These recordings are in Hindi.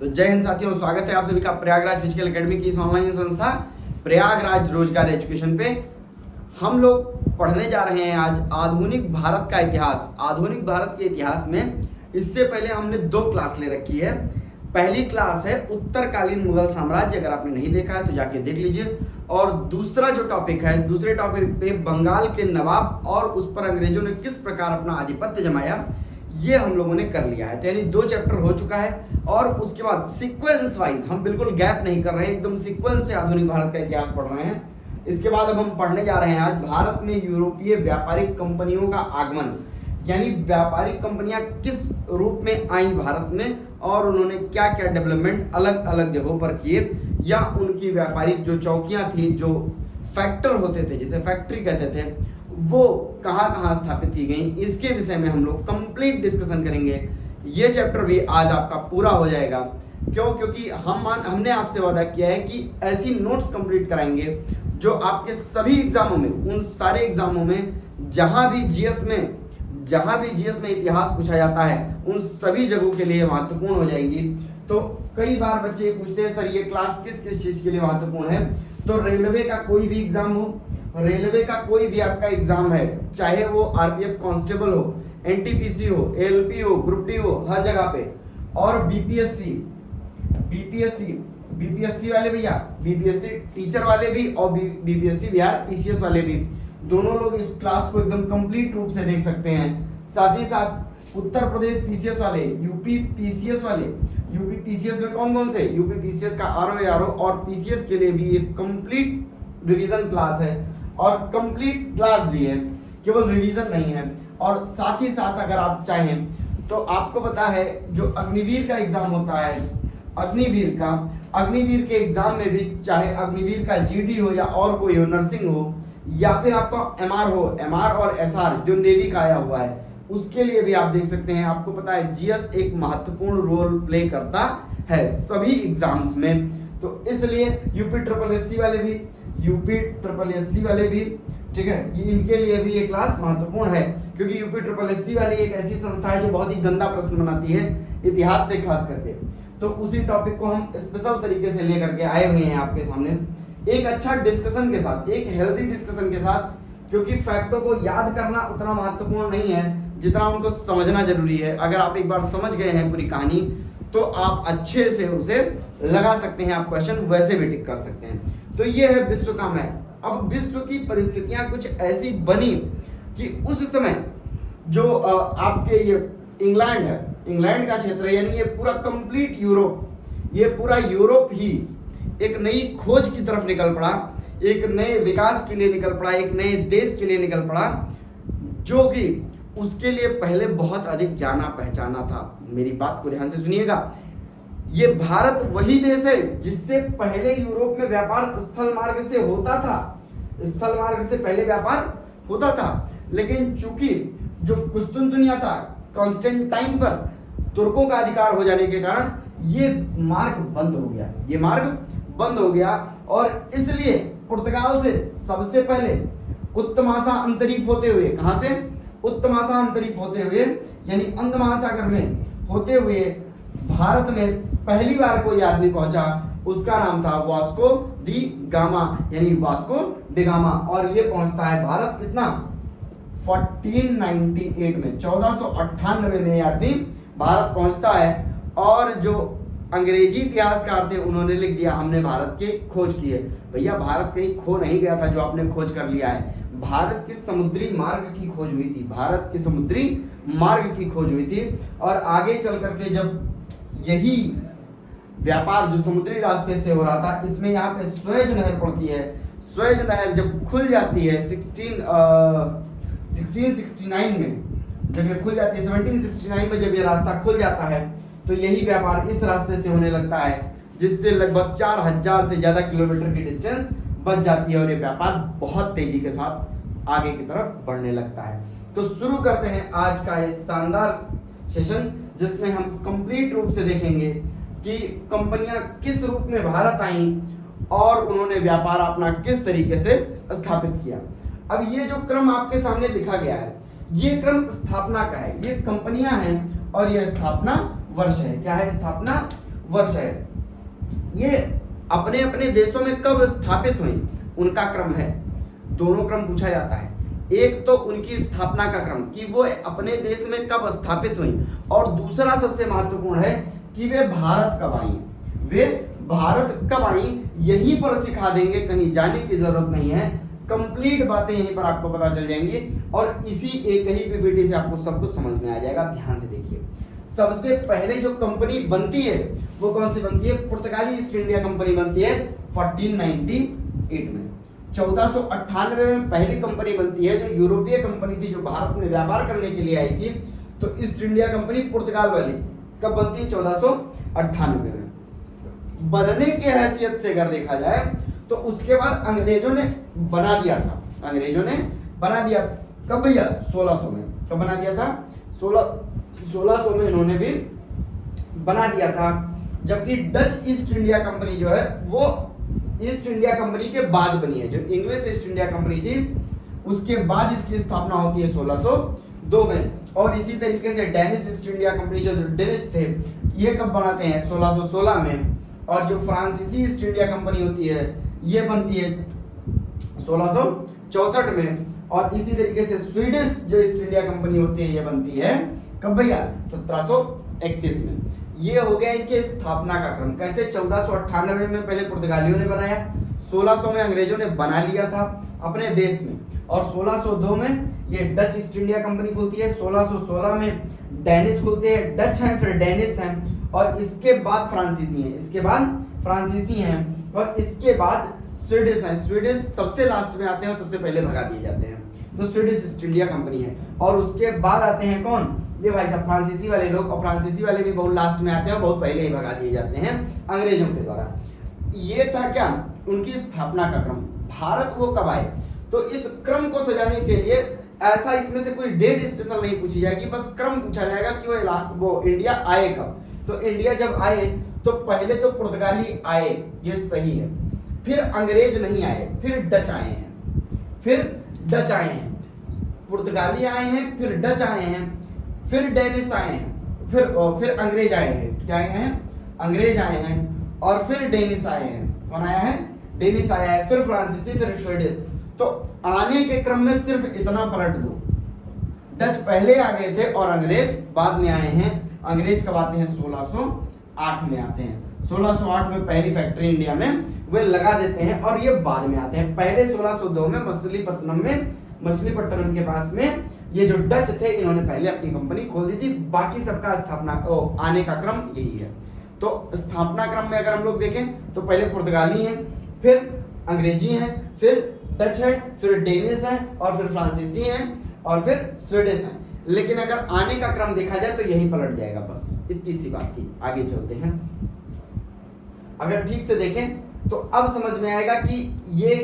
तो जय हिंद साथियों, स्वागत है आप सभी का प्रयागराज फिजिकल एकेडमी की इस ऑनलाइन संस्था प्रयागराज रोजगार एजुकेशन पे। हम लोग पढ़ने जा रहे हैं आज आधुनिक भारत का इतिहास। आधुनिक भारत के इतिहास में इससे पहले हमने 2 क्लास ले रखी है। पहली क्लास है उत्तरकालीन मुगल साम्राज्य, अगर आपने नहीं देखा है तो जाके देख लीजिए। और दूसरा जो टॉपिक है, दूसरे टॉपिक पे बंगाल के नवाब और उस पर अंग्रेजों ने किस प्रकार अपना आधिपत्य जमाया, ये हम लोगों ने कर लिया है। तो यानी 2 चैप्टर हो चुका है। और उसके बाद सीक्वेंस वाइज हम बिल्कुल गैप नहीं कर रहे हैं, एकदम सीक्वेंस से आधुनिक भारत का इतिहास पढ़ रहे हैं। इसके बाद अब हम पढ़ने जा रहे हैं आज भारत में यूरोपीय व्यापारिक कंपनियों का आगमन, यानी व्यापारिक कंपनियां किस रूप में आई भारत में और उन्होंने क्या क्या डेवलपमेंट अलग अलग जगहों पर किए, या उनकी व्यापारिक जो चौकियां थी, जो फैक्टर होते थे, जिसे फैक्ट्री कहते थे, वो कहाँ कहाँ स्थापित की गई, इसके विषय में हम लोग कंप्लीट डिस्कशन करेंगे। ये चैप्टर भी आज आपका पूरा हो जाएगा। क्यों? क्योंकि हमने आपसे वादा किया है कि ऐसी नोट्स कंप्लीट कराएंगे जो आपके सभी एग्जामों में, उन सारे एग्जामों में जहाँ भी जीएस में इतिहास पूछा जाता है, उन सभी जगहों के लिए महत्वपूर्ण हो जाएंगी। तो कई बार बच्चे पूछते हैं, सर ये क्लास किस किस चीज़ के लिए महत्वपूर्ण है? तो रेलवे का कोई भी एग्जाम हो, रेलवे का कोई भी आपका एग्जाम है, चाहे वो आरपीएफ कांस्टेबल हो, एनटीपीसी हो, एलपी हो, ग्रुप डी हो, हर जगह पे। और बीपीएससी वाले भैया, बीपीएससी टीचर वाले भी और बीपीएससी बिहार पीसीएस वाले भी, दोनों लोग इस क्लास को एकदम कंप्लीट रूप से देख सकते हैं। साथ ही साथ उत्तर प्रदेश पीसीएस वाले, यूपी पीसीएस वाले, यूपी पीसीएस में कौन कौन से, यूपी पीसीएस का आरओ और पीसीएस के लिए भी एक कंप्लीट रिवीजन क्लास है और कंप्लीट क्लास भी है, केवल रिवीजन नहीं है। और साथ ही साथ अगर आप चाहें तो आपको पता है जो अग्निवीर का एग्जाम होता है, अग्निवीर के एग्जाम में भी, चाहे अग्निवीर का जीडी हो या और कोई हो, नर्सिंग हो, या फिर आपका एमआर और एसआर जो नेवी का आया हुआ है, उसके लिए भी आप देख सकते हैं। आपको पता है जीएस एक महत्वपूर्ण रोल प्ले करता है सभी एग्जाम्स में। तो इसलिए यूपी ट्रिपल एससी वाले भी, ठीक है, कि इनके लिए भी ये क्लास महत्वपूर्ण है, क्योंकि यूपी ट्रिपल एससी वाली एक ऐसी संस्था है जो बहुत ही गंदा प्रश्न बनाती है इतिहास से खास करके। तो उसी टॉपिक को हम स्पेशल तरीके से लेकर के आए हुए हैं आपके सामने, एक अच्छा डिस्कशन के साथ, एक हेल्दी डिस्कशन के साथ, क्योंकि फैक्टों को याद करना उतना महत्वपूर्ण नहीं है जितना उनको समझना जरूरी है। अगर आप एक बार समझ गए हैं पूरी कहानी तो आप अच्छे से उसे लगा सकते हैं, आप क्वेश्चन वैसे भी टिक कर सकते हैं। तो ये है विश्व का मैप। अब विश्व की परिस्थितियां कुछ ऐसी बनी कि उस समय जो आपके ये इंग्लैंड है, इंग्लैंड का क्षेत्र है, यानी ये पूरा कंप्लीट यूरोप, ये पूरा यूरोप ही एक नई खोज की तरफ निकल पड़ा, एक नए विकास के लिए निकल पड़ा, एक नए देश के लिए निकल पड़ा, जो कि उसके लिए पहले बहुत अधिक जाना पहचाना था। मेरी बात को ध्यान से सुनिएगा, ये भारत वही देश है जिससे पहले यूरोप में व्यापार स्थल मार्ग से होता था, स्थल मार्ग से पहले व्यापार होता था। लेकिन चूंकि जो कुस्तुनतुनिया था, कॉन्स्टेंटाइन पर तुर्कों का अधिकार हो जाने के कारण ये मार्ग बंद हो गया और इसलिए पुर्तगाल से सबसे पहले उत्तमाशा अंतरीप होते हुए, कहां से? उत्तमाशा अंतरीप होते हुए, यानी अंध महासागर में होते हुए भारत में पहली बार कोई आदमी पहुंचा, उसका नाम था वास्को डी गामा, यानी वास्को डी गामा। और ये पहुंचता है भारत कितना? 1498 में, 1498 में ये आदमी भारत पहुंचता है। और जो अंग्रेजी इतिहासकार थे उन्होंने लिख दिया, हमने भारत की खोज की है। भैया भारत कहीं खो नहीं गया था जो आपने खोज कर लिया है, भारत के समुद्री मार्ग की खोज हुई थी, भारत के समुद्री मार्ग की खोज हुई थी। और आगे चल करके जब यही व्यापार जो समुद्री रास्ते से हो रहा था, इसमें यहाँ पे स्वेज नहर पड़ती है। स्वेज नहर जब खुल जाती है 1669 में, जब ये खुल जाती है 1769 में, जब ये रास्ता खुल जाता है तो यही व्यापार इस रास्ते से होने लगता है, जिससे लगभग 4000 से ज्यादा किलोमीटर की डिस्टेंस बच जाती है और ये व्यापार बहुत तेजी के साथ आगे की तरफ बढ़ने लगता है। तो शुरू करते हैं आज का ये शानदार सेशन, जिसमें हम कंप्लीट रूप से देखेंगे कि कंपनियां किस रूप में भारत आईं और उन्होंने व्यापार अपना किस तरीके से स्थापित किया। अब ये जो क्रम आपके सामने लिखा गया है, ये क्रम स्थापना का है, ये कंपनियां हैं और ये स्थापना वर्ष है। क्या है? स्थापना वर्ष है। ये अपने अपने देशों में कब स्थापित हुई उनका क्रम है। दोनों क्रम पूछा जाता है, एक तो उनकी स्थापना का क्रम कि वो अपने देश में कब स्थापित हुई, और दूसरा सबसे महत्वपूर्ण है कि वे भारत कब आई। वे भारत कब आई यहीं पर सिखा देंगे, कहीं जाने की जरूरत नहीं है, कंप्लीट बातें यहीं पर आपको पता चल जाएंगी और इसी एक ही पीपीटी से आपको सब कुछ समझ में आ जाएगा। ध्यान से देखिए, सबसे पहले जो कंपनी बनती है वो कौन सी बनती है? पुर्तगाली ईस्ट इंडिया कंपनी बनती है 1498 में। 1498 में पहली कंपनी बनती है जो यूरोपीय कंपनी थी, जो भारत में व्यापार करने के लिए आई थी। तो ईस्ट इंडिया कंपनी पुर्तगाल वाली कब बनती है? 1498 में। बनने की हैसियत से अगर देखा जाए तो उसके बाद अंग्रेजों ने बना दिया था। अंग्रेजों ने बना दिया कब भैया? 1600 में। कब बना दिया था? 1600 में इन्होंने भी बना दिया था। जबकि डच ईस्ट इंडिया कंपनी जो है वो ईस्ट इंडिया कंपनी के बाद बनी है। जो इंग्लिश ईस्ट इंडिया कंपनी थी उसके बाद इसकी स्थापना होती है 1602 में। और इसी तरीके से डेनिश ईस्ट इंडिया कंपनी, जो डेनिश थे, ये कब बनाते हैं? 1616 में। और जो फ्रांसीसी ईस्ट इंडिया कंपनी होती है ये बनती है 1664 में। और इसी तरीके से स्वीडिश जो ईस्ट इंडिया कंपनी होती है ये बनती है कब भैया? 1731 में। ये हो गया इनके स्थापना का क्रम। कैसे? 1498 में पहले पुर्तगालियों ने बनाया, 1600 में अंग्रेजों ने बना लिया था अपने देश में, और 1602 में ये डच ईस्ट इंडिया कंपनी खुलती है, 1616 में डेनिश खुलते हैं। डच हैं, फिर डेनिश हैं, और इसके बाद फ्रांसीसी हैं, इसके बाद फ्रांसीसी हैं, और इसके बाद स्वीडिश हैं। स्वीडिश सबसे लास्ट में आते हैं और सबसे पहले भगा दिए जाते हैं, तो स्वीडिश ईस्ट इंडिया कंपनी है। और उसके बाद आते हैं कौन? ये भाई साहब फ्रांसीसी वाले लोग, और फ्रांसीसी वाले भी बहुत लास्ट में आते हैं और बहुत पहले ही भगा दिए जाते हैं अंग्रेजों के द्वारा। ये था क्या? उनकी स्थापना का क्रम। भारत वो कब आए? तो इस क्रम को सजाने के लिए ऐसा इसमें से कोई डेट स्पेशल नहीं पूछी जाएगी, बस क्रम पूछा जाएगा कि वो इंडिया आए कब। तो इंडिया जब आए तो पहले तो पुर्तगाली आए, ये सही है, फिर अंग्रेज नहीं आए, फिर डच आए हैं, फिर डच आए हैं, पुर्तगाली आए हैं, फिर डच आए हैं, फिर डेनिश आए हैं, फिर अंग्रेज आए हैं। क्या आए हैं? अंग्रेज आए हैं, और फिर डेनिश आए हैं। कौन आया है? डेनिश आया है, फिर फ्रांसीसी, फिर स्वीडिश। तो आने के क्रम में सिर्फ इतना पलट दो, डच पहले आ गए थे और अंग्रेज बाद में आए हैं। अंग्रेज कब आते हैं? 1608 में आते हैं। 1608 में पहली फैक्ट्री इंडिया में वे लगा देते हैं और ये बाद में आते हैं। पहले 1602 में मछलीपट्टनम के पास में ये जो डच थे इन्होंने पहले अपनी कंपनी खोल दी थी। बाकी सबका स्थापना आने का क्रम यही है। तो स्थापना क्रम में अगर हम लोग देखें तो पहले पुर्तगाली हैं, फिर अंग्रेजी हैं, फिर डच है, फिर डेनिश है, और फिर फ्रांसीसी हैं, और फिर स्वीडिश हैं। लेकिन अगर आने का क्रम देखा जाए तो यही पलट जाएगा, बस इतनी सी बात थी। आगे चलते हैं। अगर ठीक से देखें तो अब समझ में आएगा कि ये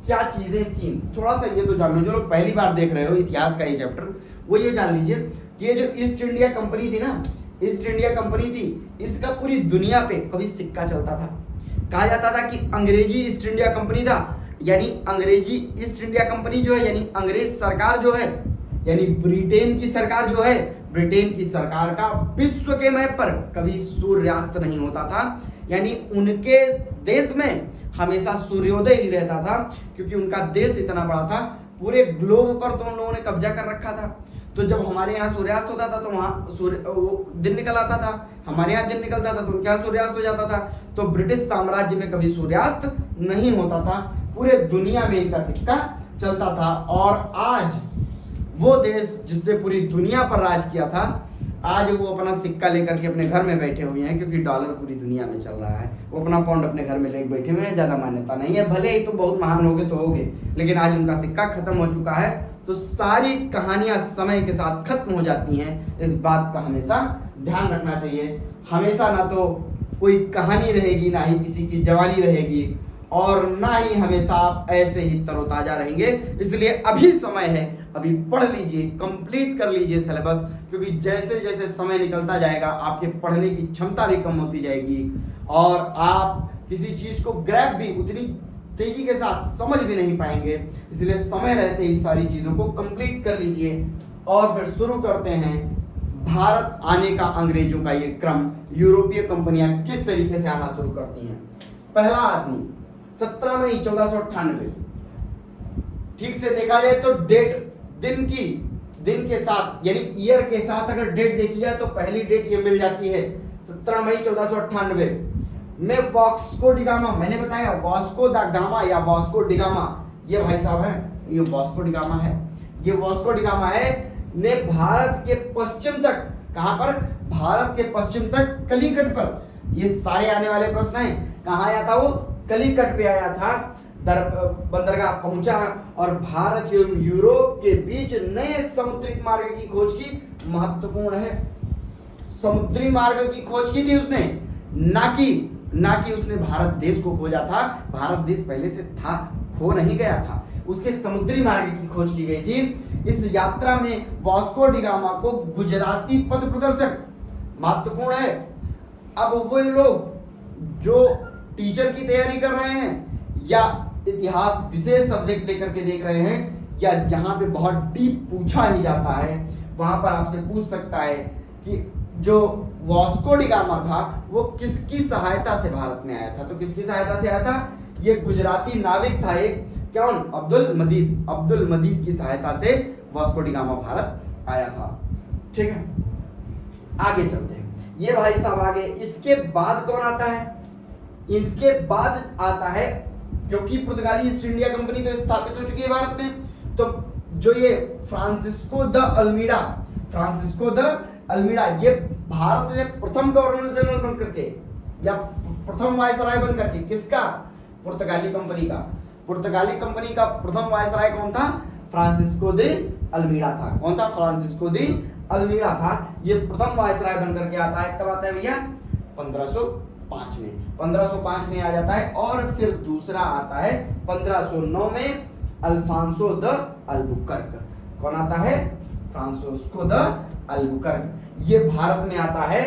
क्या चीजें थी। थोड़ा सा ये तो जान लो, जो लोग पहली बार देख रहे हो इतिहास का ये चैप्टर, वो ये जान लीजिए कि ये जो ईस्ट इंडिया कंपनी थी ना, ईस्ट इंडिया कंपनी थी, इसका पूरी दुनिया पे कभी सिक्का चलता था। कहा जाता था कि अंग्रेजी ईस्ट इंडिया कंपनी था, यानी अंग्रेजी ईस्ट इंडिया कंपनी जो है, यानी अंग्रेज सरकार जो है, यानी ब्रिटेन की सरकार जो है, ब्रिटेन की सरकार का विश्व के मैप पर कभी सूर्यास्त नहीं होता था। यानी उनके देश में हमेशा सूर्योदय ही रहता था, क्योंकि उनका देश इतना बड़ा था, पूरे ग्लोब पर तो उन लोगों ने कब्जा कर रखा था। तो जब हमारे यहाँ सूर्यास्त होता था तो वहाँ दिन निकल आता था, हमारे यहाँ दिन निकलता था तो उनके यहाँ सूर्यास्त हो जाता था। तो ब्रिटिश साम्राज्य में कभी सूर्यास्त नहीं होता था, पूरे दुनिया में इनका सिक्का चलता था। और आज वो देश जिसने पूरी दुनिया पर राज किया था, आज वो अपना सिक्का लेकर के अपने घर में बैठे हुए हैं, क्योंकि डॉलर पूरी दुनिया में चल रहा है। वो अपना पाउंड अपने घर में लेकर बैठे हुए हैं, ज़्यादा मान्यता नहीं है। भले ही तो बहुत महान हो गए तो हो गए, लेकिन आज उनका सिक्का खत्म हो चुका है। तो सारी कहानियां समय के साथ खत्म हो जाती हैं, इस बात का हमेशा ध्यान रखना चाहिए। हमेशा ना तो कोई कहानी रहेगी, ना ही किसी की जवानी रहेगी, और ना ही हमेशा आप ऐसे ही तरोताजा रहेंगे। इसलिए अभी समय है, अभी पढ़ लीजिए, कंप्लीट कर लीजिए सिलेबस, क्योंकि जैसे जैसे समय निकलता जाएगा आपके पढ़ने की क्षमता भी कम होती जाएगी, और आप किसी चीज़ को ग्रैब भी उतनी तेजी के साथ समझ भी नहीं पाएंगे। इसलिए समय रहते ही सारी चीज़ों को कंप्लीट कर लीजिए। और फिर शुरू करते हैं भारत आने का अंग्रेजों का ये क्रम यूरोपीय कंपनियां किस तरीके से आना शुरू करती हैं। पहला आदमी 17 मई 1498, ठीक से देखा जाए तो डेट दिन के साथ यानी ईयर के साथ अगर डेट देखी जाए तो पहली डेट ये मिल जाती है 17 मई 1498 में वास्को डिगामा, मैंने बताया वास्को दा गामा या वास्को डिगामा, ये भाई साहब है, ये वास्को डिगामा है, ये वास्को डिगामा है ने भारत के पश्चिम तट, कहां पर, भारत के पश्चिम तट कलिकट पर, ये सारे आने वाले प्रश्न हैं, कहां आया था वो, कलिकट पे आया था, बंदरगाह पहुंचा और भारत एवं यूरोप के बीच नए समुद्री मार्ग की खोज की, महत्वपूर्ण है, समुद्री मार्ग की खोज की थी उसने, ना कि उसने भारत देश को खोजा था, भारत देश पहले से था, खो नहीं गया था, उसके समुद्री मार्ग की खोज की गई थी। इस यात्रा में वास्को डिगामा को गुजराती पथ प्रदर्शक, महत्वपूर्ण है, अब वो लोग जो टीचर की तैयारी कर रहे हैं या इतिहास विशेष सब्जेक्ट लेकर के देख रहे हैं या जहां पे बहुत डीप पूछा ही जाता है वहां पर आपसे पूछ सकता है कि जो वास्को डिगामा था वो किसकी सहायता से भारत में आया था, तो किसकी सहायता से आया था, ये गुजराती नाविक था एक, कौन, अब्दुल मजीद की सहायता से वास्को डिगामा भारत आया था। ठीक है, आगे चलते हैं, ये भाई साहब आगे, इसके बाद कौन आता है, इसके बाद आता है, क्योंकि पुर्तगाली ईस्ट इंडिया कंपनी तो स्थापित हो चुकी है भारत में, तो जो ये फ्रांसिस्को द अल्मीडा ये भारत में प्रथम गवर्नर जनरल बन करके या प्रथम वायसराय बन करके, किसका, पुर्तगाली कंपनी का प्रथम वायसराय कौन था, फ्रांसिस्को दे अल्मीडा था, कौन था, फ्रांसिस्को दे अल्मीडा था, ये प्रथम वायसराय बन करके आता है, कब आता है भैया, 1505 में आ जाता है, और फिर दूसरा आता है 1509 में अल्फांसो द अल्बुकर्क, कौन आता है, फ्रांसिस्को द अल्बुकर्क, ये भारत में आता है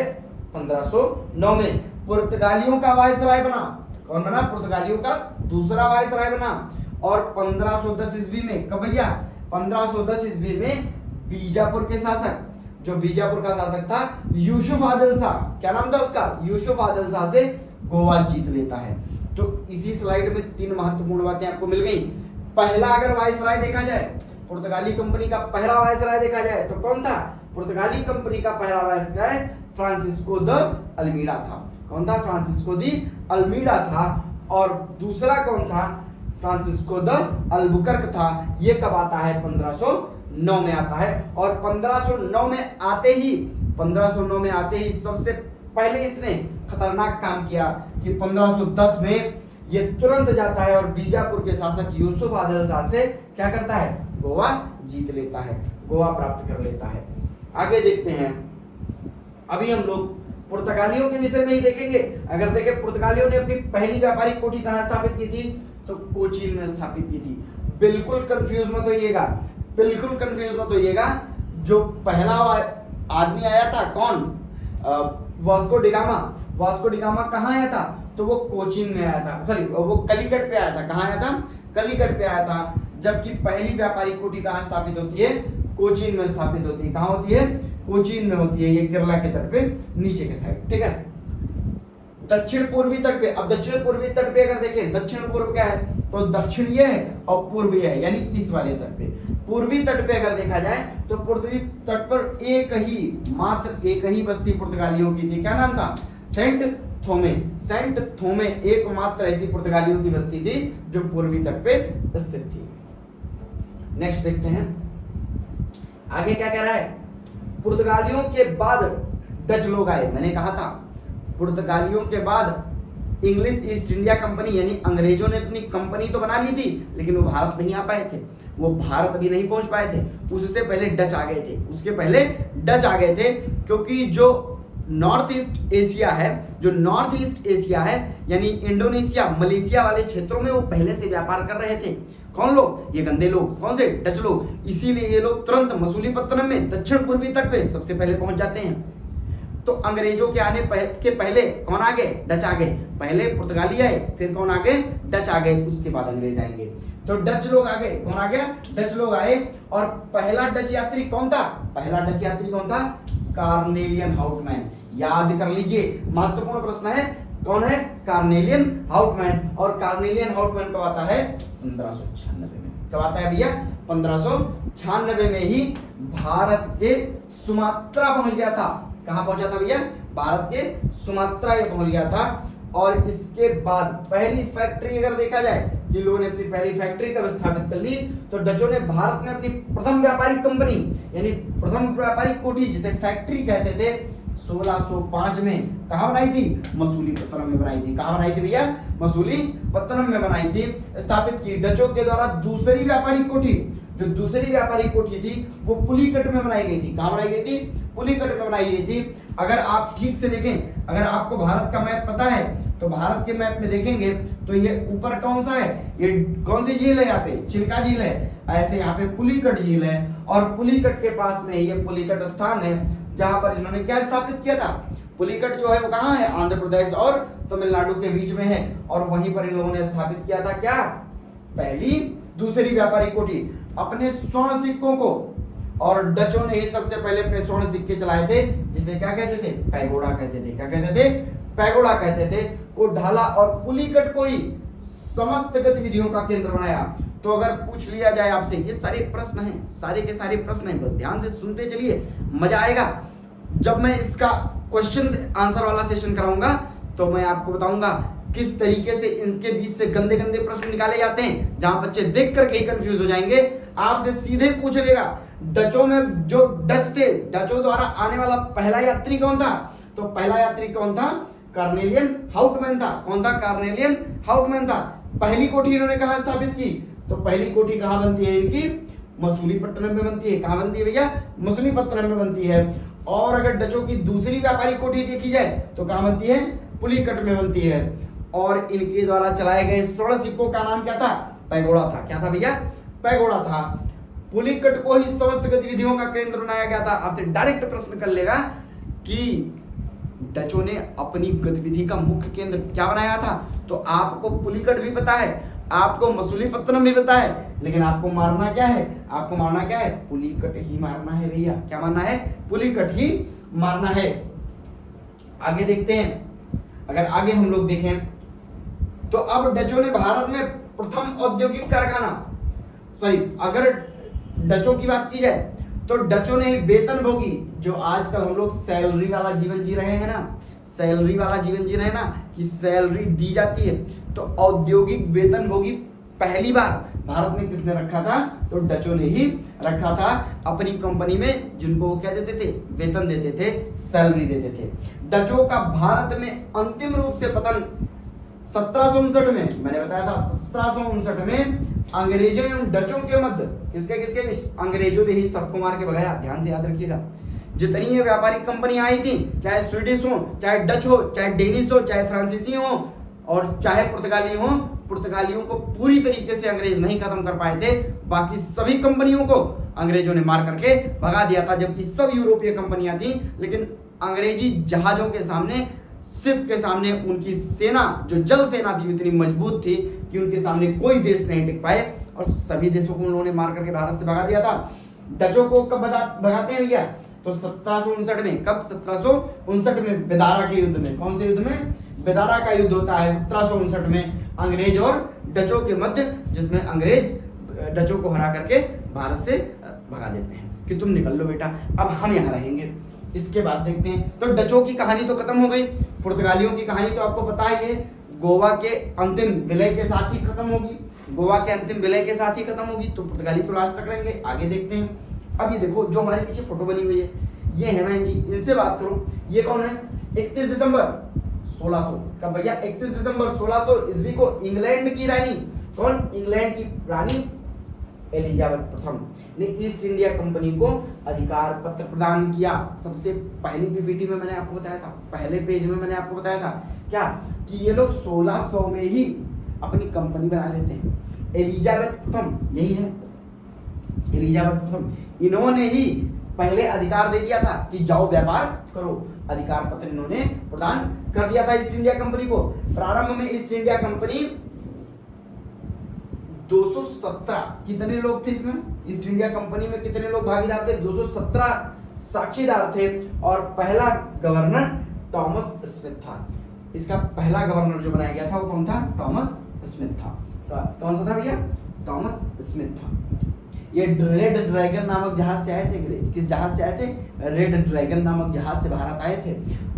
1509 में, पुर्तगालियों का वायसराय बना, कौन बना, पुर्तगालियों का दूसरा वायसराय बना, और 1510 ईस्वी में, कब भैया, 1510 ईस्वी में बीजापुर के शासक, जो बीजापुर का शासक था यूसुफ आदिल शाह, क्या नाम था उसका, यूसुफ आदिल शाह से गोवा जीत लेता है। तो इसी स्लाइड में 3 महत्वपूर्ण बातें आपको मिल गई। पहला अगर वायसराय देखा जाए, पुर्तगाली कंपनी का पहला वायसराय देखा जाए तो कौन था, पुर्तगाली कंपनी का पहला वायसराय फ्रांसिस्को द अल्मीडा था, कौन था, फ्रांसिस्को दी अल्मीडा था, और दूसरा कौन था, फ्रांसिस्को द अल्बुकर्क था, ये कब आता है, 1509 में आता है, और 1509 में आते ही सबसे पहले इसने खतरनाक काम किया कि 1510 में ये तुरंत जाता है और बीजापुर के शासक यूसुफ आदिल शाह से क्या करता है, गोवा जीत लेता है, गोवा प्राप्त कर लेता है। आगे देखते हैं, अभी हम लोग पुर्तगालियों के विषय में ही देखेंगे। अगर देखें पुर्तगालियों ने अपनी पहली व्यापारिक कोठी कहां स्थापित की थी, तो कोचीन में स्थापित की थी। बिल्कुल कंफ्यूज मत होइएगा, जो पहला आदमी आया था कौन, वास्को डिगामा कहाँ आया था, तो वो कोचीन में आया था, सॉरी वो कलिकट पे आया था, कहाँ आया था, कलिकट पे आया था, जबकि पहली व्यापारिक कोठी कहाँ स्थापित होती है, कोचीन में स्थापित होती है, कहाँ होती है, कोचीन में होती है, ये केरला के तट पे नीचे के साइड। ठीक है, दक्षिण पूर्वी तट पे, अब दक्षिण पूर्वी तट पे अगर देखें, दक्षिण पूर्व क्या है, तो दक्षिण ये है और पूर्व ये है, यानी इस वाले तट पे। पूर्वी तट पे अगर देखा जाए तो पूर्वी तट पर मात्र एक ही बस्ती पुर्तगालियों की थी, क्या नाम था, सेंट थोमे एकमात्र ऐसी पुर्तगालियों की बस्ती थी जो पूर्वी तट पे स्थित थी। नेक्स्ट देखते हैं आगे क्या कह रहा है, पुर्तगालियों के बाद डच लोग आए, मैंने कहा था पुर्तगालियों के बाद इंग्लिश ईस्ट इंडिया कंपनी, यानी अंग्रेजों ने अपनी कंपनी तो बना ली थी लेकिन वो भारत नहीं आ पाए थे, वो भारत अभी नहीं पहुंच पाए थे, उससे पहले डच आ गए थे, क्योंकि जो नॉर्थ ईस्ट एशिया है यानी इंडोनेशिया मलेशिया वाले क्षेत्रों में वो पहले से व्यापार कर रहे थे। कौन लोग, ये गंदे लोग, कौन से, डच लोग। इसीलिए ये लोग तुरंत मसूलीपट्टनम में दक्षिण पूर्वी तट पे सबसे पहले पहुंच जाते हैं। तो अंग्रेजों के आने के पहले कौन आ गए, डच आ गए। पहले पुर्तगाली आए, फिर कौन आ गए, डच आ गए, उसके बाद अंग्रेज आएंगे। तो डच लोग आ गए, कौन आ गया, डच लोग आए। और पहला डच यात्री कौन था, कार्नेलियन हाउटमैन। याद कर लीजिए, महत्वपूर्ण प्रश्न है। कौन है? Carnelian Houtman. और कार्नेलियन हाउटमैन कब आता है? 1596 में। कब आता है भैया? 1596 में ही भारत के सुमात्रा पहुंच गया था। कहां पहुंचा था भैया? भारत के सुमात्रा ये पहुंच गया था। और इसके बाद पहली फैक्ट्री अगर देखा जाए कि लोगों ने अपनी पहली फैक्ट्री कब स्थापित कर ली, तो डचों ने भारत में अपनी प्रथम व्यापारिक कंपनी यानी प्रथम व्यापारिक कोठी जिसे फैक्ट्री कहते थे 1605 में कहां बनाई थी? मसूलीपट्टनम में बनाई थी। कहां बनाई थी भैया? मसूलीपट्टनम में बनाई थी, स्थापित की। डचों के द्वारा दूसरी व्यापारिक कोठी, जो दूसरी व्यापारिक कोठी थी वो पुलिकट में बनाई गई थी। कहां बनाई गई थी? पुलिकट में बनाई गई थी। अगर आप ठीक से देखें, अगर आपको भारत का मैप पता है तो भारत के मैप में देखेंगे तो ये ऊपर कौन सा है? ये कौन सी झील है? यहाँ पे चिल्का झील है। ऐसे यहाँ पे पुलिकट झील है और पुलिकट के पास में ये पुलिकट स्थान है जहां पर इन्होंने क्या स्थापित किया था? पुलिकट जो है वो कहाँ है? आंध्र प्रदेश और तमिलनाडु के बीच में है। और वहीं पर इन लोगों ने स्थापित किया था क्या? पहली दूसरी व्यापारिक कोठी अपने स्वर्ण सिक्कों को। और डचों ने ही सबसे पहले अपने स्वर्ण सिक्के चलाए थे, जिसे क्या कहते थे? पैगोडा कहते थे। क्या कहते थे? पैगोडा कहते थे। को ढाला और पुलिकट को ही समस्त गतिविधियों का केंद्र बनाया। तो अगर पूछ लिया जाए आपसे, ये सारे प्रश्न हैं, सारे के सारे प्रश्न हैं, बस ध्यान से सुनते चलिए, मजा आएगा। जब मैं इसका क्वेश्चन आंसर वाला सेशन कराऊंगा तो मैं आपको बताऊंगा किस तरीके से इनके बीच से गंदे गंदे प्रश्न निकाले जाते हैं, जहां बच्चे देख करके ही कंफ्यूज हो जाएंगे। आपसे सीधे पूछ लेगा डचों में जो डच थे, डचों द्वारा आने वाला पहला यात्री कौन था? तो पहला यात्री कौन था? कार्नेलियन हाउटमैन था। कौन था? कार्नेलियन हाउटमैन था। पहली कोठी इन्होंने कहां स्थापित की? तो पहली कोठी कहां बनती है इनकी? मसूलीपट्टनम में बनती है। कहां बनती है भैया? मसूलीपट्टनम में बनती है। और अगर डचों की दूसरी व्यापारिक कोठी देखी जाए तो कहां बनती है? पुलिकट में बनती है। और इनके द्वारा चलाए गए स्वर्ण सिक्कों का नाम क्या था? पैगोडा था। क्या था भैया? पैगोडा था। पुलिकट को ही समस्त गतिविधियों का केंद्र बनाया गया था। आपसे डायरेक्ट प्रश्न कर लेगा कि डचों ने अपनी गतिविधि का मुख्य केंद्र क्या बनाया था? तो आपको पुलिकट भी पता है, आपको मसूलीपट्टनम भी पता है, लेकिन आपको मारना क्या है? आपको मारना क्या है? पुलिकट ही मारना है भैया। क्या मारना है? पुलिकट ही मारना है। आगे देखते हैं। अगर आगे हम लोग देखें तो अब डचों ने भारत में प्रथम औद्योगिक कारखाना, अगर डचों की बात की जाए तो डचों ने वेतन भोगी, जो आजकल हम लोग सैलरी वाला जीवन जी रहे हैं ना, सैलरी वाला जीवन जी रहे हैं ना, कि सैलरी दी जाती है, तो औद्योगिक वेतन भोगी पहली बार भारत में किसने रखा था? तो डचों ने ही रखा था अपनी कंपनी में, जिनको वो क्या देते थे? वेतन देते थे, सैलरी देते थे। डचों का भारत में अंतिम रूप से पतन 1759 में, मैंने बताया था 1759 में अंग्रेजों एवं डचों के मध्य, किसके बीच? अंग्रेजों ने ही सबको मार के भगाया। ध्यान से याद रखिएगा, जितनी ये व्यापारिक कंपनी आई थी, चाहे स्वीडिश हो, चाहे डच हो, चाहे डेनिश हो, चाहे फ्रांसीसी हो और चाहे पुर्तगाली हो, पुर्तगालियों को पूरी तरीके से अंग्रेज नहीं खत्म कर पाए थे। बाकी सभी कंपनियों को अंग्रेजों ने मार करके भगा दिया था, जबकि सब यूरोपीय कंपनियां थी। लेकिन अंग्रेजी जहाजों के सामने, शिप के सामने उनकी सेना, जो जल सेना थी, इतनी मजबूत थी कि उनके सामने कोई देश नहीं टिक पाए और सभी देशों को उन्होंने मार करके भारत से भगा दिया था। डचों को कब भगाते हैं भैया? तो 1759 में। कब? 1759 में, बेदारा के युद्ध में। कौन से युद्ध में? बेदारा का युद्ध होता है 1759 में अंग्रेज और डचों के मध्य, जिसमें अंग्रेज डचों को हरा करके भारत से भगा देते हैं कि तुम निकल लो बेटा, अब हम यहाँ रहेंगे। इसके बाद देखते हैं, तो डचों की कहानी तो खत्म हो गई। पुर्तगालियों की कहानी तो आपको पता ही है, गोवा के अंतिम विलय के साथ ही खत्म होगी। गोवा के अंतिम विलय के साथ ही खत्म होगी, तो पुर्तगाली तो लास्ट तक रहेंगे। आगे देखते हैं। अब ये देखो, जो हमारे पीछे फोटो बनी हुई है, ये हेमन जी, इनसे बात करो। ये कौन है? 31 दिसंबर 1600 का भैया, 31 दिसंबर 1600 ईस्वी को इंग्लैंड की रानी, कौन? इंग्लैंड की रानी एलिजाबेथ प्रथम ने ईस्ट इंडिया कंपनी को अधिकार पत्र प्रदान किया। सबसे पहली पीपीटी में मैंने आपको बताया था, पहले पेज में मैंने आपको बताया था क्या, कि ये लोग 1600 में ही अपनी कंपनी बना लेते हैं। एलिजाबेथ प्रथम, यही है एलिजाबेथ प्रथम, इन्होंने ही पहले अधिकार दे दिया था कि जाओ व्यापार करो। अधिकार पत्र इन्होंने प्रदान कर दिया था ईस्ट इंडिया कंपनी को। प्रारंभ में ईस्ट इंडिया कंपनी 217, कितने लोग थे इसमें? ईस्ट इंडिया कंपनी में कितने लोग भागीदार थे? 217 साक्षीदार थे और पहला गवर्नर थॉमस स्मिथ था। इसका पहला गवर्नर जो बनाया गया था वो कौन था? थॉमस स्मिथ था। कौन सा था भैया? थॉमस स्मिथ था। ये रेड ड्रैगन नामक जहाज से आए थे अंग्रेज। किस जहाज से आए थे? रेड ड्रैगन नामक जहाज से भारत आए थे।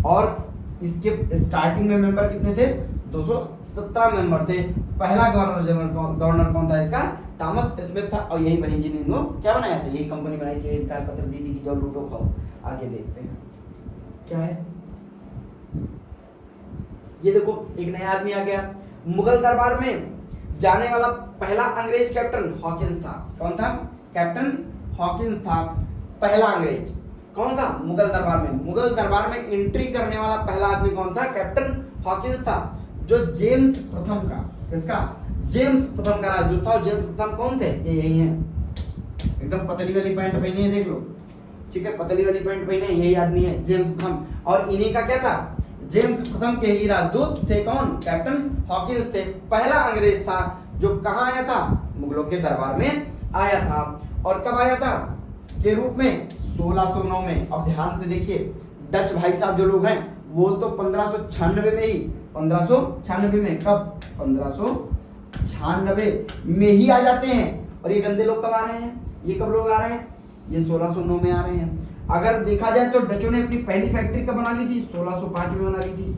और इसके स्टार्टिंग में मेंबर कितने थे? 217 मेंबर थे। पहला गवर्नर कौन था इसका? थॉमस स्मिथ था। और यही वही जिन्होंने क्या बनाया था? यही कंपनी बनाई थी, इनकार पत्र दी थी कि जाओ लूटो खाओ। आगे देखते हैं क्या है। ये देखो एक नया आदमी आ गया। मुगल दरबार में जाने वाला पहला अंग्रेज कैप्टन हॉकिंस था। कौन था? कैप्टन हॉकिंस था पहला अंग्रेज। कौन सा? मुगल दरबार में। मुगल दरबार में एंट्री करने वाला पहला आदमी कौन था? कैप्टन हॉकिंस था, जो जेम्स प्रथम का, किसका? जेम्स प्रथम का राजदूत था। और जेम्स प्रथम कौन थे? ये यही है, एकदम पतली वाली पैंट पहनी है, देख लो, ठीक है, पतली वाली पैंट पहने, यही आदमी है जेम्स प्रथम। और इन्हीं का क्या था? जेम्स प्रथम के ही राजदूत थे। कौन? कैप्टन हॉकिंस थे। पहला अंग्रेज था जो कहाँ आया था? मुगलों के दरबार में आया था। और कब आया था? के रूप में 1609 में। अब ध्यान से देखिए, डच भाई साहब जो लोग हैं वो तो 1596 में ही, 1596 में, कब? 1596 में ही आ जाते हैं। और ये गंदे लोग कब आ रहे हैं? ये कब लोग आ रहे हैं? ये 1609 में आ रहे हैं। अगर देखा जाए तो डचों ने अपनी पहली फैक्ट्री कब बना ली थी? 1605 में बना ली थी।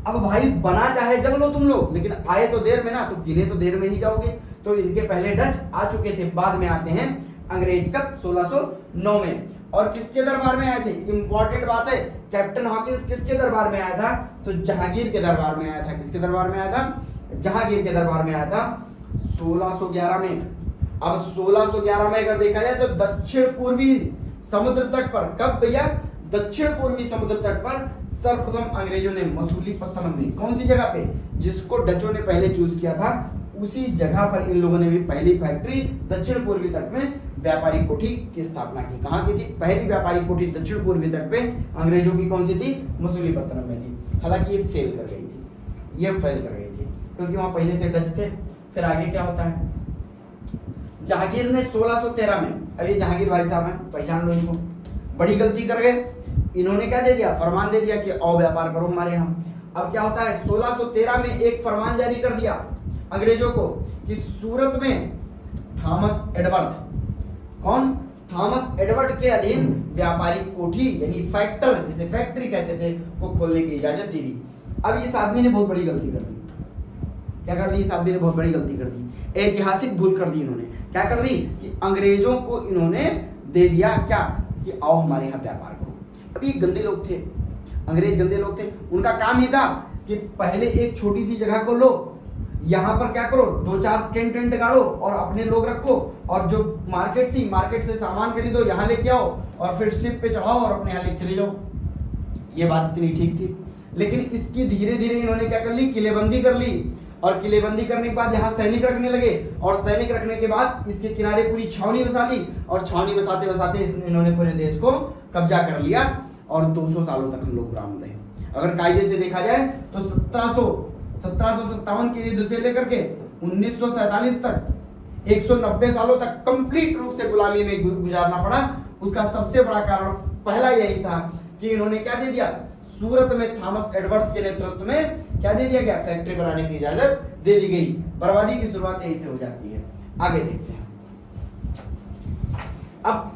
अब भाई बना चाहे जब लो तुम लोग, लेकिन आए तो देर में ना, तो गिने तो देर में ही जाओगे। तो इनके पहले डच आ चुके थे, बाद में आते हैं अंग्रेज। कब? 1609 में। और किसके दरबार में आए थे? इंपॉर्टेंट बात है, कैप्टन हॉकिंस किसके दरबार में आया था? तो जहांगीर के दरबार में आया था। किसके दरबार में आया था? जहांगीर के दरबार में आया था 1611 में। अब 1611 में अगर देखा जाए तो दक्षिण पूर्वी समुद्र तट पर, कब भैया? दक्षिण पूर्वी समुद्र तट पर सर्वप्रथम अंग्रेजों ने मसूलीपट्टनम में, कौन सी जगह पे? जिसको डचों ने पहले चूज किया था, उसी जगह पर इन लोगों ने भी पहली फैक्ट्री दक्षिण पूर्वी तट में व्यापारी कोठी की स्थापना की। कहाँ की थी? पहली व्यापारी कोठी दक्षिण पूर्वी तट पे अंग्रेजों की कौन सी थी? मसूलीपट्टनम में थी। हालांकि ये फेल कर गई थी, ये फेल कर गई थी क्योंकि वहां पहले से डच थे। फिर आगे क्या होता है? जहांगीर ने 1613 में, अब ये जहांगीर भाई साहब हैं, पहचान लो इनको, बड़ी गलती कर गए। इन्होंने क्या दे दिया? फरमान दे दिया कि आओ व्यापार करो हमारे यहाँ। अब क्या होता है? 1613 में एक फरमान जारी कर दिया अंग्रेजों को कि सूरत में थॉमस एडवर्ड, कौन? थॉमस एडवर्ड के अधीन व्यापारी कोठी यानी फैक्टर, जिसे फैक्ट्री कहते थे, वो खोलने की इजाजत दे दी। अब इस आदमी ने बहुत बड़ी गलती कर दी। क्या कर दी? इस आदमी ने बहुत बड़ी गलती कर दी, ऐतिहासिक भूल कर दी इन्होंने। क्या कर दी? कि अंग्रेजों को इन्होंने दे दिया क्या? कि आओ हमारे यहाँ व्यापार करो। अब ये गंदे लोग थे, अंग्रेज गंदे लोग थे। उनका काम ही था कि पहले एक छोटी सी जगह को लो, यहाँ पर क्या करो? 2-4 टेंट गाड़ो और अपने लोग रखो, और जो मार्केट थी, मार्केट से सामान खरीदो, यहाँ लेके आओ और फिर शिप पे चढ़ाओ और अपने यहाँ लेके चले जाओ। ये बात इतनी ठीक थी। लेकिन इसकी धीरे धीरे इन्होंने क्या कर ली? किलेबंदी कर ली। और किलेबंदी करने के बाद यहाँ सैनिक रखने लगे, और सैनिक रखने के बाद इसके किनारे पूरी छावनी बसा ली, और छावनी बसाते बसाते इन्होंने पूरे देश को कब्जा कर लिया। और 200 सालों तक हम लोग गुलाम रहे। अगर कायदे से देखा जाए तो 1757 के युद्ध से लेकर के 1947 तक 190 सालों तक कंप्लीट रूप से गुलामी में गुजारना पड़ा। उसका सबसे बड़ा कारण पहला यही था कि इन्होंने क्या दे दिया? सूरत में थॉमस एडवर्ड के नेतृत्व में क्या दे दिया गया? फैक्ट्री बनाने की इजाजत दे दी गई। बर्बादी की शुरुआत यहीं से हो जाती है। आगे देखते हैं। अब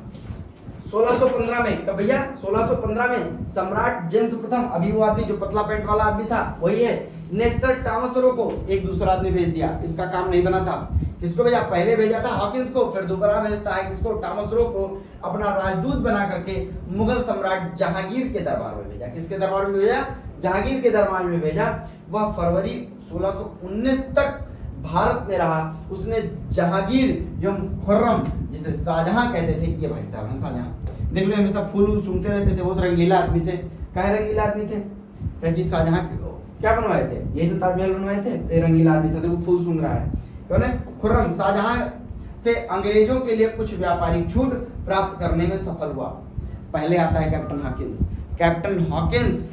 1615 में, कब भैया? 1615 में सम्राट जेम्स प्रथम, अभी वो आदमी जो पतला पैंट वाला आदमी था वही है, ने सर थॉमस रो को एक दूसरा आदमी भेज दिया। इसका काम नहीं बना था। किसको भेजा? पहले भेजा था हॉकिंस को, फिर दोबारा भेजता है किसको? थॉमस रो को अपना राजदूत बना करके मुगल सम्राट जहांगीर के दरबार में भेजा। किसके दरबार में भेजा? जहांगीर के दरबार में भेजा। वह फरवरी 1619 तक भारत में रहा। उसने जहांगीर एवं खुर्रम, जिसे शाहजहां कहते थे, ये भाई साहब हैं शाहजहां, देख लो हमेशा फूल सूंघते रहते थे, बहुत रंगीला आदमी थे। क्या रंगीला आदमी थे? क्योंकि शाहजहां क्या बनवाए थे? यही तो ताजमहल बनवाए थे। तो रंगीला आदमी था, देखो फूल सूंघ रहा है। कौन है? खुर्रम शाहजहां से अंग्रेजों के लिए कुछ व्यापारिक छूट प्राप्त करने में सफल हुआ। पहले आता है कैप्टन हॉकिंस। कैप्टन हॉकिंस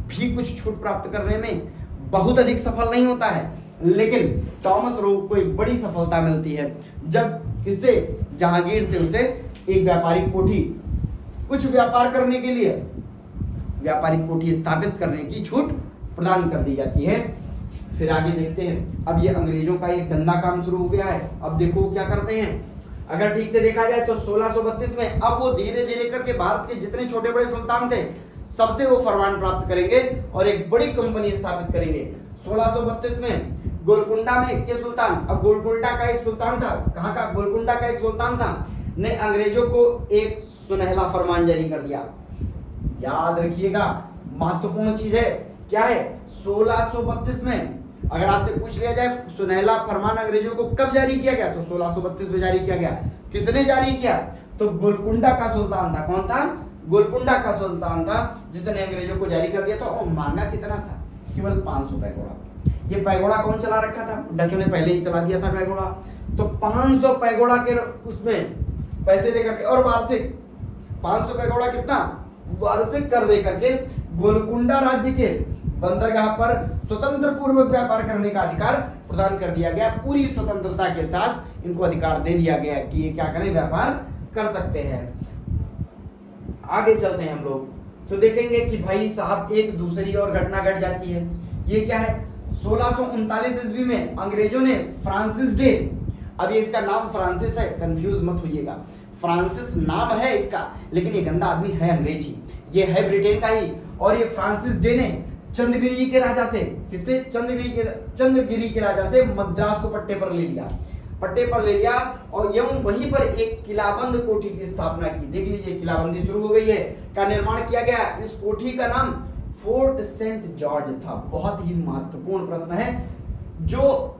भी कुछ छूट प्राप्त करने में बहुत अधिक सफल नहीं होता है, लेकिन थॉमस रो को एक बड़ी सफलता मिलती है जब किससे? जहांगीर से उसे एक व्यापारिक कोठी कुछ व्यापार करने के लिए व्यापारिक कोठी स्थापित करने की छूट प्रदान कर दी जाती है। फिर आगे देखते हैं, अब ये अंग्रेजों का एक गंदा काम शुरू हो गया है। अब देखो क्या करते हैं, अगर ठीक से देखा जाए तो 1632 में अब वो धीरे धीरे करके भारत के जितने छोटे बड़े सुल्तान थे सबसे वो फरमान प्राप्त करेंगे और एक बड़ी कंपनी स्थापित करेंगे। 1632 में गोलकुंडा में के सुल्तान, अब गोलकुंडा का एक सुल्तान था, कहाँ का, गोलकुंडा का एक सुल्तान था, ने अंग्रेजों को एक सुनहला फरमान जारी कर दिया। याद रखिएगा, महत्वपूर्ण चीज है, क्या है, 1632 में अगर आपसे पूछ लिया जाए सुनहला फरमान अंग्रेजों को कब जारी किया गया, तो 1632 में जारी किया गया। किसने जारी किया, तो गोलकुंडा का सुल्तान था। कौन था, गोलकुंडा का सुल्तान था जिसने अंग्रेजों को जारी कर दिया था। और महंगा कितना था, केवल 500 पैगोड़ा। ये पैगोड़ा कौन चला रखा था, डचों ने पहले ही चला दिया था पैगोड़ा। तो 500 पैगोड़ा के उसमें पैसे देकर के, और वार्षिक 500 पैगोड़ा कितना, वार्षिक कर दे करके गोलकुंडा राज्य के बंदरगाह पर स्वतंत्र पूर्वक व्यापार करने का अधिकार प्रदान कर दिया गया। पूरी स्वतंत्रता के साथ इनको अधिकार दे दिया गया कि ये क्या करें, व्यापार कर सकते हैं। आगे चलते हैं हम लोग, तो देखेंगे कि भाई साहब एक दूसरी और घटना घट जाती है। ये क्या है, 1639 ईस्वी में अंग्रेजों ने फ्रांसिस डे, अब ये इसका नाम फ्रांसिस है, कंफ्यूज मत होइएगा, फ्रांसिस नाम है इसका, लेकिन ये गंदा आदमी है अंग्रेजी, ये है ब्रिटेन का ही। और ये फ्रांसिस डे ने चंद्रगिरी के राजा से, किससे, चंद्रगिरी के राजा से मद्रास को पट्टे पर ले लिया और एवं वहीं पर एक किलाबंद कोठी की स्थापना की। देख लीजिए किलाबंदी शुरू हो गई है, का निर्माण किया गया। इस कोठी का नाम फोर्ट सेंट जॉर्ज था। बहुत ही महत्वपूर्ण प्रश्न है, जो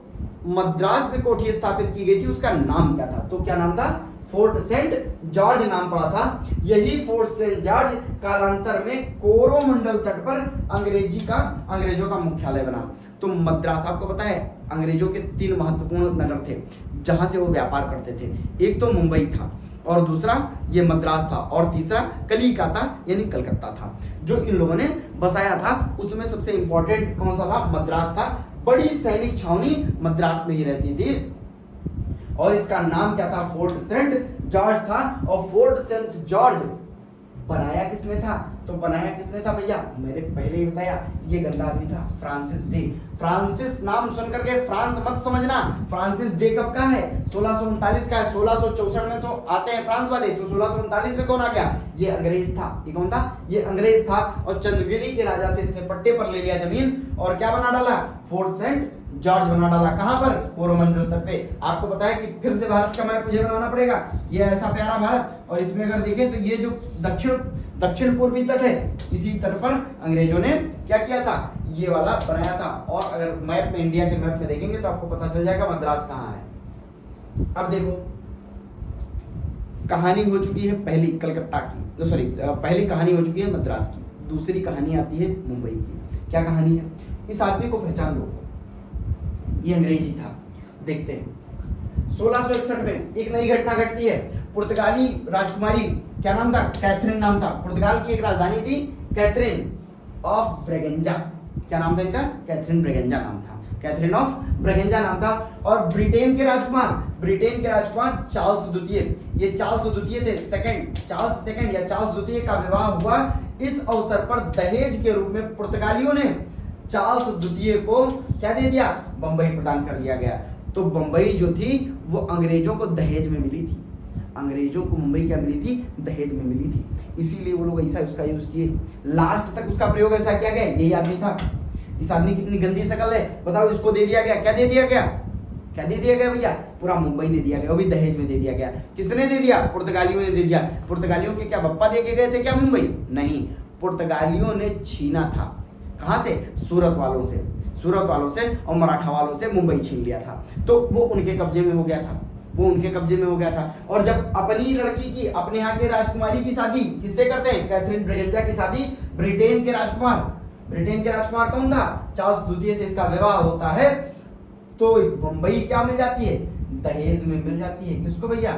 मद्रास में कोठी स्थापित की गई थी उसका नाम क्या था, तो क्या नाम था, फोर्ट सेंट जॉर्ज नाम पड़ा था। यही फोर्ट सेंट जॉर्ज कालांतर में कोरोमंडल तट पर अंग्रेजों का मुख्यालय बना। तो मद्रास, आपको पता है अंग्रेजों के 3 महत्वपूर्ण नगर थे जहां से वो व्यापार करते थे। एक तो मुंबई था, और दूसरा ये मद्रास था, और तीसरा कलिकता यानी कलकत्ता था, जो इन लोगों ने बसाया था। उसमें सबसे इंपॉर्टेंट कौन सा था, मद्रास था। बड़ी सैनिक छावनी मद्रास में ही रहती थी और इसका नाम क्या था, फोर्ट सेंट जॉर्ज था। और फोर्ट सेंट जॉर्ज बनाया किसने था, तो बनाया किसने था भैया, मैंने पहले ही बताया, ये गंदा आदमी था, फ्रांसिस डे। फ्रांसिस नाम सुन करके फ्रांस मत समझना, फ्रांसिस डे कब का है, 1639 का है। 1664 में तो आते हैं फ्रांस वाले, तो 1639 में कौन आ गया, ये अंग्रेज था। ये कौन था, ये अंग्रेज था। और चंद्रगिरी के राजा से इसने पट्टे पर ले लिया जमीन और क्या बना डाला, फोर्ट सेंट जॉर्ज बना डाला। कहां पर, कोरोमंडल तट पे। आपको पता है कि फिर से भारत का मैप मुझे बनाना पड़ेगा, ये ऐसा प्यारा भारत, और इसमें अगर देखें तो ये जो दक्षिण पूर्वी तट है, इसी तट पर अंग्रेजों ने क्या किया था, ये वाला बनाया था। और अगर मैप में, इंडिया के मैप में देखेंगे तो आपको पता चल जाएगा मद्रास कहाँ है। अब देखो, कहानी हो चुकी है पहली कलकत्ता की, सॉरी पहली कहानी हो चुकी है मद्रास की, दूसरी कहानी आती है मुंबई की। क्या कहानी है, इस आदमी को पहचान लो, ये अंग्रेजी था। देखते हैं 1661 में एक नई घटना घटती है। पुर्तगाली राजकुमारी, क्या नाम था, कैथरीन नाम था। पुर्तगाल की एक राजधानी थी कैथरीन ऑफ ब्रेगेंजा। क्या नाम था इनका, कैथरीन ब्रेगेंजा नाम था, कैथरीन ऑफ ब्रेगेंजा नाम था। और ब्रिटेन के राजकुमार चार्ल्स द्वितीय, ये चार्ल्स द्वितीय थे, चार्ल्स सेकंड या चार्ल्स द्वितीय का विवाह हुआ। इस अवसर पर दहेज के रूप में पुर्तगालियों ने चार्ल्स द्वितीय को क्या दे दिया, बंबई प्रदान कर दिया गया। तो बंबई जो थी वो अंग्रेजों को दहेज में मिली थी, अंग्रेजों को मुंबई क्या मिली थी, दहेज में मिली थी। इसीलिए वो लोग ऐसा उसका यूज किए, लास्ट तक उसका प्रयोग ऐसा किया गया। यही आदमी था। इस आदमी कितनी गंदी शक्ल है बताओ, इसको दे दिया गया, क्या दे दिया गया भैया, पूरा मुंबई दे दिया गया, वो भी दहेज में दे दिया गया। किसने दे दिया, पुर्तगालियों ने दे दिया। पुर्तगालियों के क्या बप्पा दे के गए थे क्या मुंबई, नहीं, पुर्तगालियों ने छीना था। कहां से, सूरत वालों से और मराठा वालों से मुंबई छीन लिया था। तो वो उनके कब्जे में हो गया था। और जब अपनी लड़की की, अपने यहाँ के राजकुमारी की शादी किससे करते हैं, कैथरीन ब्रेगेंजा की शादी ब्रिटेन के राजकुमार कौन था, चार्ल्स द्वितीय से इसका विवाह होता है। तो मुंबई क्या मिल जाती है, दहेज में मिल जाती है। किसको भैया,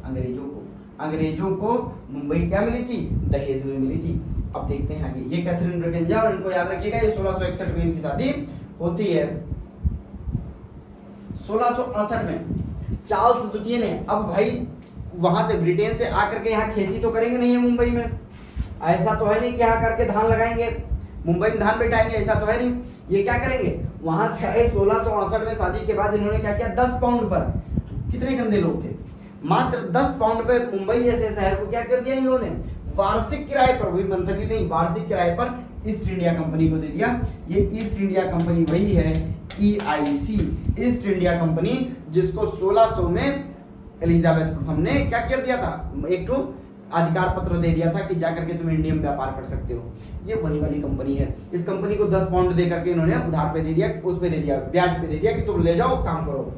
अंग्रेजों को मुंबई क्या मिली थी, दहेज में मिली थी। अब देखते हैं आगे, ये कैथरीन ब्रेगेंजा, और इनको याद रखिएगा, ये 1661 में इनकी शादी होती है। 1668 में चार्ल्स द्वितीय ने, अब भाई वहां से ब्रिटेन से आकर के यहाँ खेती तो करेंगे नहीं है मुंबई में, ऐसा तो है नहीं कि यहाँ करके धान लगाएंगे, मुंबई में धान बैठाएंगे, ऐसा तो है नहीं। ये क्या करेंगे, वहां से आए 1668 में शादी के बाद इन्होंने क्या किया, 10 पाउंड पर, कितने गंदे लोग थे, मात्र 10 पाउंड पे मुंबई जैसे शहर को क्या कर दिया इन लोगों ने, वार्षिक किराए पर, वही मंथली नहीं, वार्षिक किराए पर ईस्ट इंडिया कंपनी को दे दिया। ये ईस्ट इंडिया कंपनी वही है EIC, ईस्ट इंडिया कंपनी, जिसको 1600 में एलिजाबेथ प्रथम ने क्या कर दिया था, एक तो अधिकार पत्र दे दिया था कि जाकर के तुम इंडिया में व्यापार कर सकते हो। ये वही वाली कंपनी है। इस कंपनी को 10 पाउंड दे करके इन्होंने उधार पे दे दिया, उस पे दे दिया, ब्याज पे दे दिया कि तुम ले जाओ काम करो।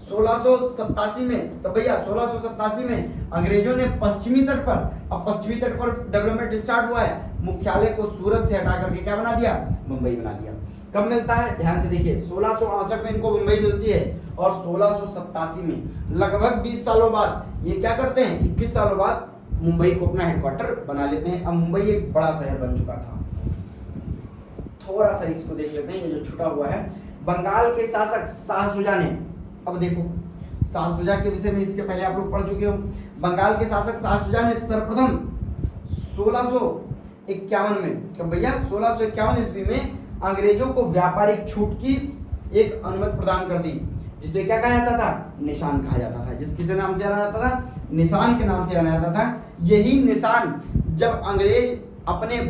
1687 में, तो भैया 1687 में अंग्रेजों ने पश्चिमी तट पर, अब पश्चिमी तट पर डेवलपमेंट स्टार्ट हुआ है, मुख्यालय को सूरत से हटा करके क्या बना दिया, मुंबई बना दिया। कब मिलता है, ध्यान से देखिए, 1668 में इनको मुंबई मिलती है और 1687 में लगभग 20 सालों बाद ये क्या करते हैं, 21 सालों बाद मुंबई को अपना हेडक्वार्टर बना लेते हैं। अब मुंबई एक बड़ा शहर बन चुका था। थोड़ा सा इसको देख लेते हैं, ये जो छुटा हुआ है, बंगाल के शासक शाह शुजा ने, अब देखो शाह शुजा के विषय में इसके पहले आप लोग पढ़ चुके हो। बंगाल के शासक शाह शुजा ने सर्वप्रथम 1651 में, कब भैया, 1651 ईस्वी में अंग्रेजों को व्यापारिक छूट की एक अनुमति प्रदान कर दी, जिसे क्या कहा जाता था, निशान कहा जाता था। जिस किसी नाम से जाना जाता था, निशान के नाम से जाना जाता था। यही निशान जब अंग्रेज अपने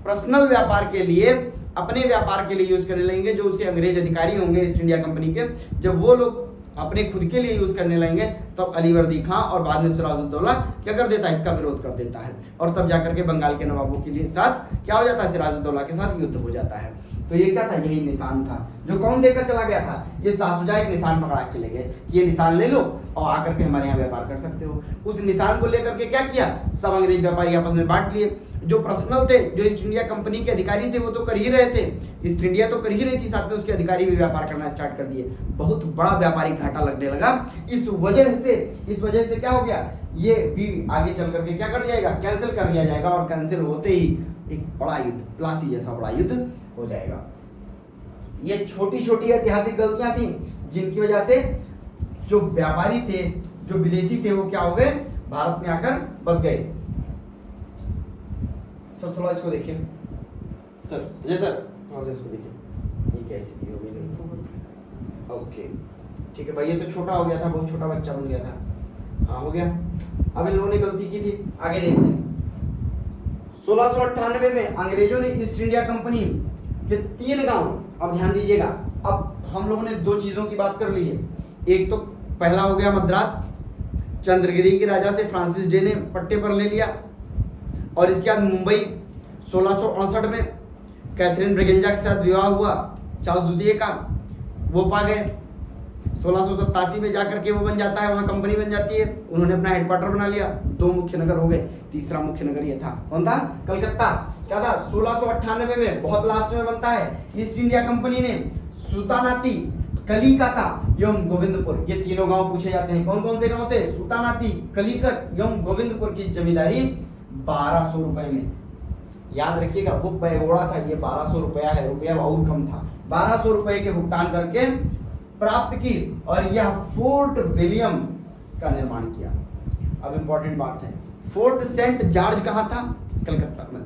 पर्सनल व्यापार के लिए, अपने व्यापार के लिए यूज करने लगेंगे, जो उसके अंग्रेज अधिकारी होंगे ईस्ट इंडिया कंपनी के, जब वो लोग अपने खुद के लिए यूज करने लगेंगे, तब अलीवर्दी खां और बाद में सिराजुद्दौला क्या कर देता है, इसका विरोध कर देता है, और तब जाकर के बंगाल के नवाबों के लिए साथ क्या हो जाता है, सिराजुद्दौला के साथ युद्ध हो जाता है। तो ये क्या था, यही निशान था जो कौन देकर चला गया था, ये शाह शुजा एक निशान पकड़ा के चले गए, ये निशान ले लो और आकर के हमारे यहाँ व्यापार कर सकते हो। उस निशान को लेकर के क्या किया, सब अंग्रेज व्यापारी आपस में बांट लिए। जो पर्सनल थे, जो ईस्ट इंडिया कंपनी के अधिकारी थे, वो तो कर ही रहे थे, ईस्ट इंडिया तो कर ही रही थी, साथ में उसके अधिकारी भी व्यापार करना स्टार्ट कर दिए। बहुत बड़ा व्यापारिक घाटा लगने लगा। इस वजह से क्या हो गया, ये भी आगे चल करके क्या कर दिया जाएगा, कैंसिल कर दिया जाएगा, और कैंसिल होते ही एक बड़ा युद्ध, प्लासी जैसा बड़ा युद्ध हो जाएगा। ये छोटी छोटी ऐतिहासिक गलतियां थी, जिनकी वजह से जो व्यापारी थे, जो विदेशी थे, वो क्या हो गए, भारत में आकर बस गए। सर थोड़ा इसको देखिए, सर जी सर थोड़ा सा इसको देखिए, ये क्या स्थिति हो गई। ओके ठीक है भाई, ये तो छोटा हो गया था, बहुत छोटा बच्चा बन गया था। हाँ हो गया। अब इन लोगों ने गलती की थी, आगे देखते हैं। 1698 में अंग्रेजों ने ईस्ट इंडिया कंपनी के 3 गांव, अब ध्यान दीजिएगा, अब हम लोगों ने 2 चीजों की बात कर ली है। एक तो पहला हो गया मद्रास, चंद्रगिरी के राजा से फ्रांसिस डे ने पट्टे पर ले लिया, और इसके बाद मुंबई 1668 में कैथरीन ब्रिगेंजा के साथ विवाह हुआ चार्ल्स द्वितीय का, वो पा गए। 1687 में जाकर के वो बन जाता है, वहाँ कंपनी बन जाती है, उन्होंने अपना हेडक्वार्टर बना लिया, 2 मुख्य नगर हो गए, तीसरा मुख्य नगर ये था, कौन था, कलकत्ता। क्या था, 1698 में बहुत लास्ट में बनता है, ईस्ट इंडिया कंपनी ने सुल्तानाती, कलिकता एवं गोविंदपुर, ये 3 गांव पूछे जाते हैं। कौन कौन से गांव थे, सुल्तानाती, कलिकट एवं गोविंदपुर की जमींदारी 1200 रुपए में, याद रखिएगा, वो पैगोड़ा था, ये 1200 रुपया है, रुपया और कम था, 1200 रुपए के भुगतान करके प्राप्त की, और यह फोर्ट विलियम का निर्माण किया। अब इंपॉर्टेंट बात है, फोर्ट सेंट जॉर्ज कहाँ था, कलकत्ता में।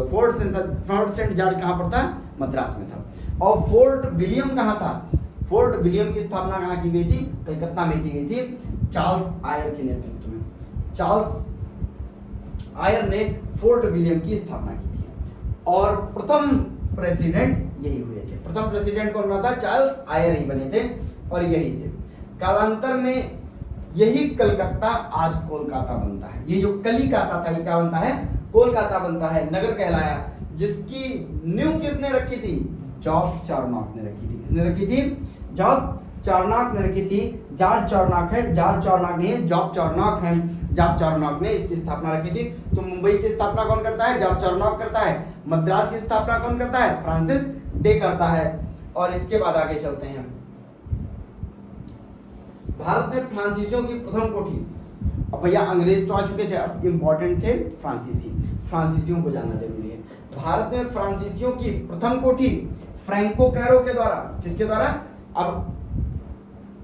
फोर्ट सेंट जॉर्ज कहाँ पर था, मद्रास में था। और फोर्ट विलियम कहाँ था, फोर्ट विलियम की स्थापना कहाँ की गई थी, कलकत्ता में की गई थी, चार्ल्स आयर के नेतृत्व में। चार्ल्स आयर ने फोर्ट विलियम की स्थापना की थी, और प्रथम प्रेसिडेंट यही हुए थे। प्रथम प्रेसिडेंट कौन बना था, चार्ल्स आयर ही बने थे, और यही थे। कालांतर में यही कलकत्ता आज कोलकाता बनता है। ये जो कलिकता था, ये क्या बनता है, कोलकाता बनता है, नगर कहलाया, जिसकी नींव किसने रखी थी, जॉर्ज चार्नॉक ने रखी थी। किसने रखी थी, जॉर्ज चार्नॉक ने रखी थी। जॉर्ज चार्नॉक है, जॉर्ज चार्नॉक नहीं है, जॉर्ज चार्नॉक है, जॉर्ज चार्नॉक ने इसकी स्थापना रखी थी। तो मुंबई की स्थापना कौन करता है, जॉर्ज चार्नॉक करता है। मद्रास की स्थापना कौन करता है, फ्रांसिस डे करता है। और इसके बाद आगे चलते हैं, भारत में फ्रांसीसियों की प्रथम कोठी। अब भैया अंग्रेज तो आ चुके थे, अब इंपॉर्टेंट थे फ्रांसीसी, फ्रांसीसियों को जानना जरूरी है। भारत में फ्रांसीसियों की प्रथम कोठी फ्रैंको कैरो के द्वारा, किसके द्वारा, अब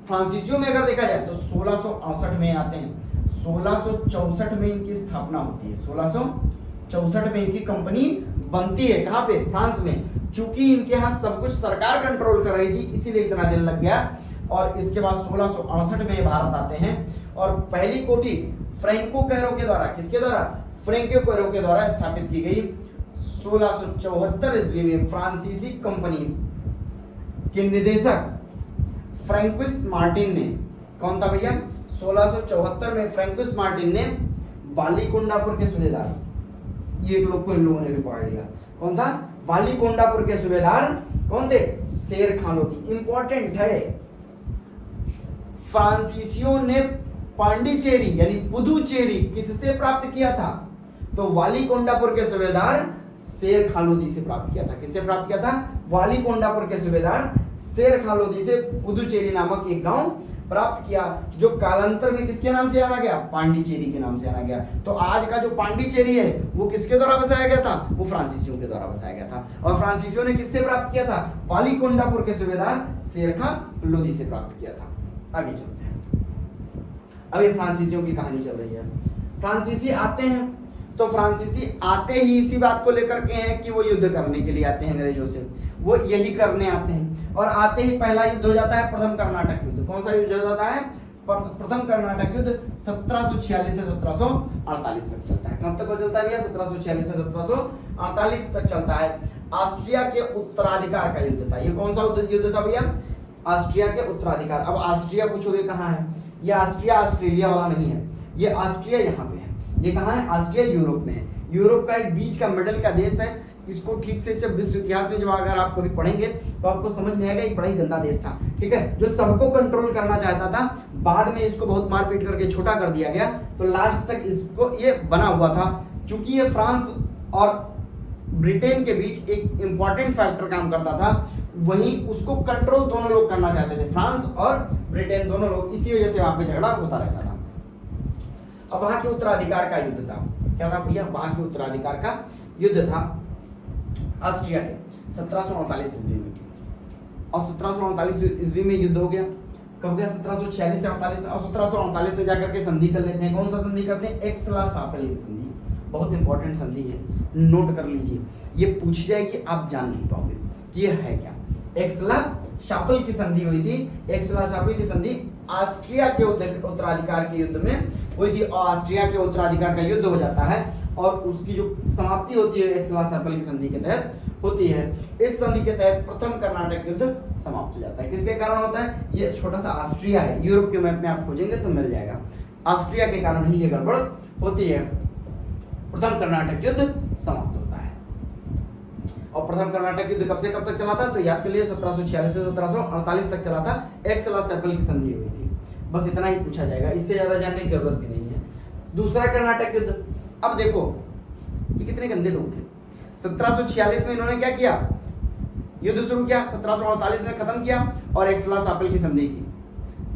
फ्रांसीसियों में अगर देखा जाए तो 1668 में आते हैं, 1664 में इनकी स्थापना होती है। 1664 में इनकी कंपनी बनती है। कहाँ पे? फ्रांस में। चूंकि इनके यहाँ सब कुछ सरकार कंट्रोल कर रही थी, इसीलिए इतना दिन लग गया। और इसके बाद 1668 में भारत आते हैं और पहली कोठी फ्रैंको कैरो के द्वारा, किसके द्वारा? फ्रैंको कैरो के द्वारा स्थापित की गई 1674 ईस्वी में। फ्रांसीसी कंपनी के निदेशक फ्रैंकोइस मार्टिन ने, कौन था भैया? 1674 में फ्रैंकोइस मार्टिन ने वालीकोंडापुर के सूबेदार, ये लोग को इन लोगों ने भी पढ़ लिया, कौन था? वालीकोंडापुर के सूबेदार कौन थे? शेर खान लोधी। इंपॉर्टेंट है, फ्रांसीसियों ने पांडिचेरी यानी पुदुचेरी किससे प्राप्त किया था? तो वालीकोंडापुर के सूबेदार शेर खान लोधी से प्राप्त किया था। किससे प्राप्त किया था? वालीकोंडापुर के सूबेदार शेर खान लोधी से पुदुचेरी नामक एक गांव प्राप्त किया, जो कालांतर में किसके नाम से जाना गया? पांडिचेरी के नाम से जाना गया। तो आज का जो पांडिचेरी है वो किसके द्वारा बसाया गया था? वो फ्रांसीसियों के द्वारा बसाया गया था। और फ्रांसीसियों ने किससे प्राप्त किया था? वालीकोंडापुर के सूबेदार शेर खान लोधी से प्राप्त किया था। आगे चलते हैं। अब ये फ्रांसीसियों की कहानी चल रही है। फ्रांसीसी आते हैं, तो फ्रांसीसी आते ही इसी बात को लेकर के हैं कि वो युद्ध करने के लिए आते हैं अंग्रेजों से, वो यही करने आते हैं। और आते ही पहला युद्ध हो जाता है प्रथम कर्नाटक युद्ध। कौन सा युद्ध हो जाता है? प्रथम कर्नाटक युद्ध 1746 से 1748 तक चलता है। कब तक चलता है भैया? 1746 से 1748 तक चलता है। ऑस्ट्रिया के उत्तराधिकार का युद्ध था। ये कौन सा युद्ध था भैया? ऑस्ट्रिया के उत्तराधिकार। अब ऑस्ट्रिया पूछोगे कहाँ है? ये ऑस्ट्रिया ऑस्ट्रेलिया वाला नहीं है, ये ऑस्ट्रिया यहाँ पे है। ये कहाँ है? ऑस्ट्रिया यूरोप में है। यूरोप का एक बीच का मिडल का देश है। इसको ठीक से जब विश्व इतिहास में जब अगर आप कभी पढ़ेंगे तो आपको समझ में आएगा, एक बड़ा ही गंदा देश था, ठीक है, जो सबको कंट्रोल करना चाहता था। बाद में इसको बहुत मारपीट करके छोटा कर दिया गया, तो लास्ट तक इसको ये बना हुआ था। चूंकि ये फ्रांस और ब्रिटेन के बीच एक इंपॉर्टेंट फैक्टर काम करता था, वहीं उसको कंट्रोल दोनों लोग करना चाहते थे, फ्रांस और ब्रिटेन दोनों लोग। इसी वजह से वहां पे झगड़ा होता रहता था। अब वहां के उत्तराधिकार का युद्ध था। क्या था भैया? वहां के उत्तराधिकार का युद्ध था ऑस्ट्रिया के 1748 ईस्वी में। और 1748 ईस्वी में युद्ध हो गया। कब गया? 1746 से 48 में। और 1748 में जाकर के संधि कर लेते हैं। कौन सा संधि करते हैं? एक्स-ला-शापेल की संधि। बहुत इंपॉर्टेंट संधि है, नोट कर लीजिए। ये पूछ जाएगी, आप जान नहीं पाओगे कि ये है क्या। एक्स-ला-शापेल की संधि हुई थी। एक्स-ला-शापेल की संधि ऑस्ट्रिया के उत्तराधिकार के युद्ध में हुई थी। ऑस्ट्रिया के उत्तराधिकार का युद्ध हो जाता है और उसकी जो समाप्ति होती है एक्स-ला-शापेल की संधि के तहत होती है। इस संधि के तहत प्रथम कर्नाटक युद्ध समाप्त हो जाता है। किसके कारण होता है? ये छोटा सा ऑस्ट्रिया है, यूरोप के मैप में आप खोजेंगे तो मिल जाएगा। ऑस्ट्रिया के कारण ही ये गड़बड़ होती है। प्रथम कर्नाटक युद्ध समाप्त होता है। और प्रथम कर्नाटक युद्ध कब से कब तक चला था? तो याद कर लिए 1746 से 1748 तक चला था। एक्स-ला-शापेल की संधि हुई थी। बस इतना ही पूछा जाएगा, इससे ज्यादा जानने की जरूरत भी नहीं है। दूसरा कर्नाटक युद्ध। अब देखो ये कितने गंदे लोग थे। 1746 में इन्होंने क्या किया? युद्ध शुरू किया, 1748 में खत्म किया और एक्स-ला-शापेल की संधि की।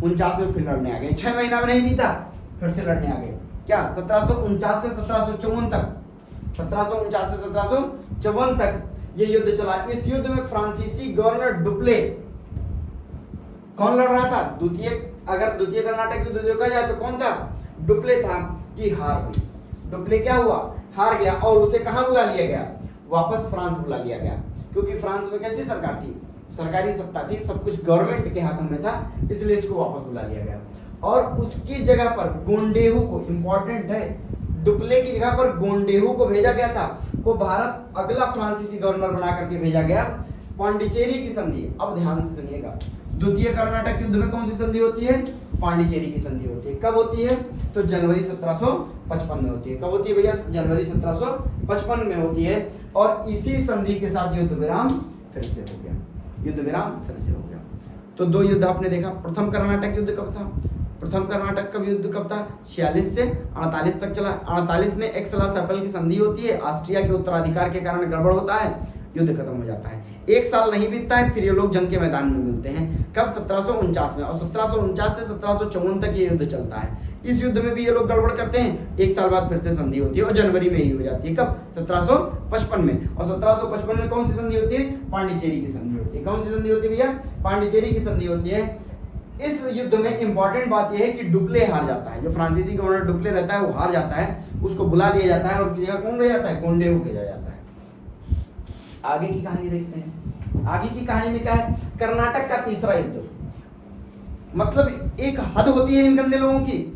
49 में फिर लड़ने आ गए। 6 महीना में नहीं बीता, फिर से लड़ने आ गए। क्या? 1749 से 1754 तक, 1749 से 1754 तक ये युद्ध चला। इस युद्ध में फ्रांसीसी गवर्नर डुप्ले, कौन लड़ रहा था? अगर द्वितीय कर्नाटक युद्ध देखा जाए तो कौन था? डुप्ले था। कि हार हुई। डुप्ले क्या हुआ? हार गया। और उसे कहां बुला लिया गया? वापस फ्रांस बुला लिया गया। क्योंकि फ्रांस में कैसी सरकार थी? सरकारी सत्ता थी, सब कुछ गवर्नमेंट के हाथों में था, इसलिए इसको वापस बुला लिया गया। और उसकी जगह पर गोंडेहू को, इंपॉर्टेंट है, डुप्ले की जगह पर गोंडेहू को भेजा गया था, को भारत अगला फ्रांसीसी गवर्नर बना करके भेजा गया। पांडिचेरी की संधि, अब ध्यान से सुनिएगा, द्वितीय कर्नाटक युद्ध में कौन सी संधि होती है? पांडिचेरी की संधि होती है। कब होती है? तो जनवरी 1755 में होती है। कब होती है भैया? जनवरी 1755 में होती है। और इसी संधि के साथ युद्ध विराम फिर से हो गया। युद्ध विराम फिर से हो गया। तो दो युद्ध आपने देखा। प्रथम कर्नाटक युद्ध कब था? प्रथम कर्नाटक का युद्ध कब था? 46 से 48 तक चला। 48 में एक्स-ला-शापेल की संधि होती है। ऑस्ट्रिया के उत्तराधिकार के कारण गड़बड़ होता है, युद्ध खत्म हो जाता है। एक साल नहीं बीतता है, फिर ये लोग जंग के मैदान में मिलते हैं। कब? 1749 में। और 1749 से 1754 तक ये युद्ध चलता है। इस युद्ध में भी ये लोग गड़बड़ करते हैं। एक साल बाद फिर से संधि होती है और जनवरी में ही हो जाती है। कब? 1755 में। और 1755 में कौन सी संधि होती है? पांडिचेरी की संधि होती है। कौन सी संधि होती है भैया? पांडिचेरी की संधि होती है। इस युद्ध में इंपॉर्टेंट बात यह है कि डुप्ले हार जाता है, जो फ्रांसीसी गवर्नर डुप्ले रहता है वो हार जाता है, उसको बुला लिया जाता है और जगह कौन भेजा जाता है, कोंडे को भेजा जाता है। आगे की कहानी देखते हैं। आगे की कहानी में क्या है, कर्नाटक का तीसरा युद्ध, मतलब एक हद होती है इन गंदे लोगों की,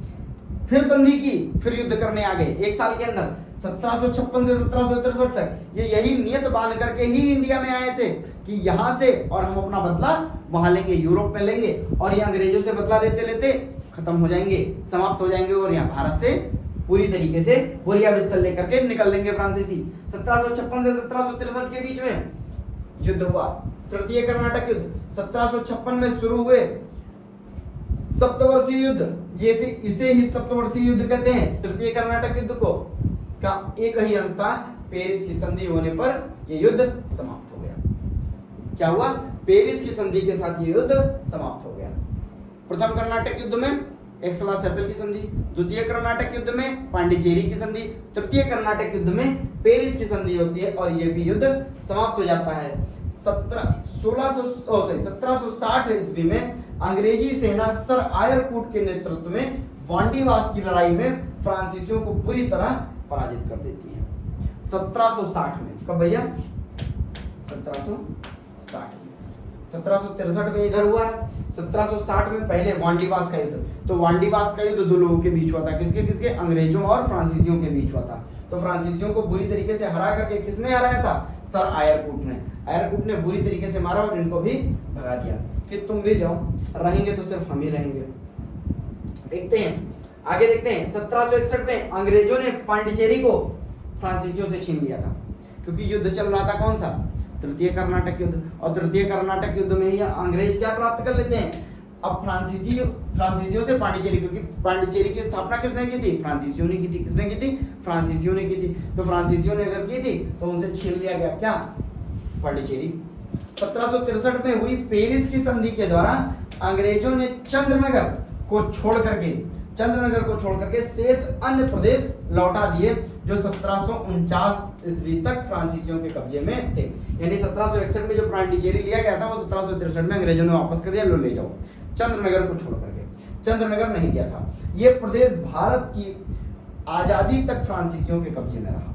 फिर संधि की, फिर युद्ध करने आ गए एक साल के अंदर। 1756 से 1763 तक ये यही नियत बांध करके ही इंडिया में आए थे कि यहाँ से और हम अपना बदला वहां लेंगे, यूरोप में लेंगे, और ये अंग्रेजों से बदला लेते लेते खत्म हो जाएंगे, समाप्त हो जाएंगे, और यहाँ भारत से पूरी तरीके से बोरिया बिस्तर लेकर के निकल लेंगे फ्रांसीसी। 1756 से 1763 के बीच में युद्ध हुआ, तृतीय कर्नाटक युद्ध। 1756 में शुरू हुए सप्तवर्षीय युद्ध, ये इसे ही सप्तवर्षीय युद्ध कहते हैं, तृतीय कर्नाटक युद्ध को का एक ही अंश था। पेरिस की संधि होने पर यह युद्ध समाप्त हो गया। क्या हुआ, पेरिस की संधि के साथ ये युद्ध समाप्त हो गया। प्रथम कर्नाटक युद्ध में एक्सला-सेपल की संधि, द्वितीय कर्नाटक युद्ध में पांडिचेरी की संधि, तृतीय कर्नाटक युद्ध में पेरिस की संधि होती है और यह भी युद्ध समाप्त हो जाता है। 1760 ईस्वी में अंग्रेजी सेना सर आयरकूट के नेतृत्व में वांडीवास की लड़ाई में फ्रांसीसियों को पूरी तरह पराजित कर देती है। 1760 में, कब भैया, 1760 में, 1763 में इधर हुआ है। 1760 में पहले वांडीवास का युद्ध, तो वांडीवास का युद्ध दो लोगों के बीच हुआ था, किसके किसके, अंग्रेजों और फ्रांसीसियों के बीच हुआ था। तो फ्रांसीसियों को बुरी तरीके से हरा करके किसने हराया था, सर आयरकूट ने। आयरकूट ने बुरी तरीके से मारा और इनको भी भगा दिया कि तुम भी जाओ, रहेंगे तो सिर्फ हम ही रहेंगे। देखते हैं आगे, देखते हैं 1761 में अंग्रेजों ने पांडिचेरी को फ्रांसीसियों से छीन लिया था, क्योंकि युद्ध चल रहा था कौन सा, तृतीय कर्नाटक युद्ध। और तृतीय कर्नाटक युद्ध में ही अंग्रेज क्या प्राप्त कर लेते हैं, अब फ्रांसीसियों से पांडिचेरी, क्योंकि पांडिचेरी की स्थापना किसने की थी, फ्रांसीसियों ने की थी। किसने की थी, फ्रांसीसियों ने की थी। तो फ्रांसीसियों ने अगर की थी तो उनसे छीन लिया गया क्या, पांडिचेरी। 1763 में हुई पेरिस की संधि के द्वारा अंग्रेजों ने चंद्रनगर को छोड़ करके शेष अन्य प्रदेश लौटा दिए, जो 1749 ईस्वी तक फ्रांसीसियों के कब्जे में थे। यानी 1761 में जो पांडिचेरी लिया गया था वो 1763 में अंग्रेजों ने वापस कर दिया, लो ले जाओ, चंद्रनगर को छोड़ करके। चंद्रनगर नहीं दिया था। ये प्रदेश भारत की आजादी तक फ्रांसीसियों के कब्जे में रहा।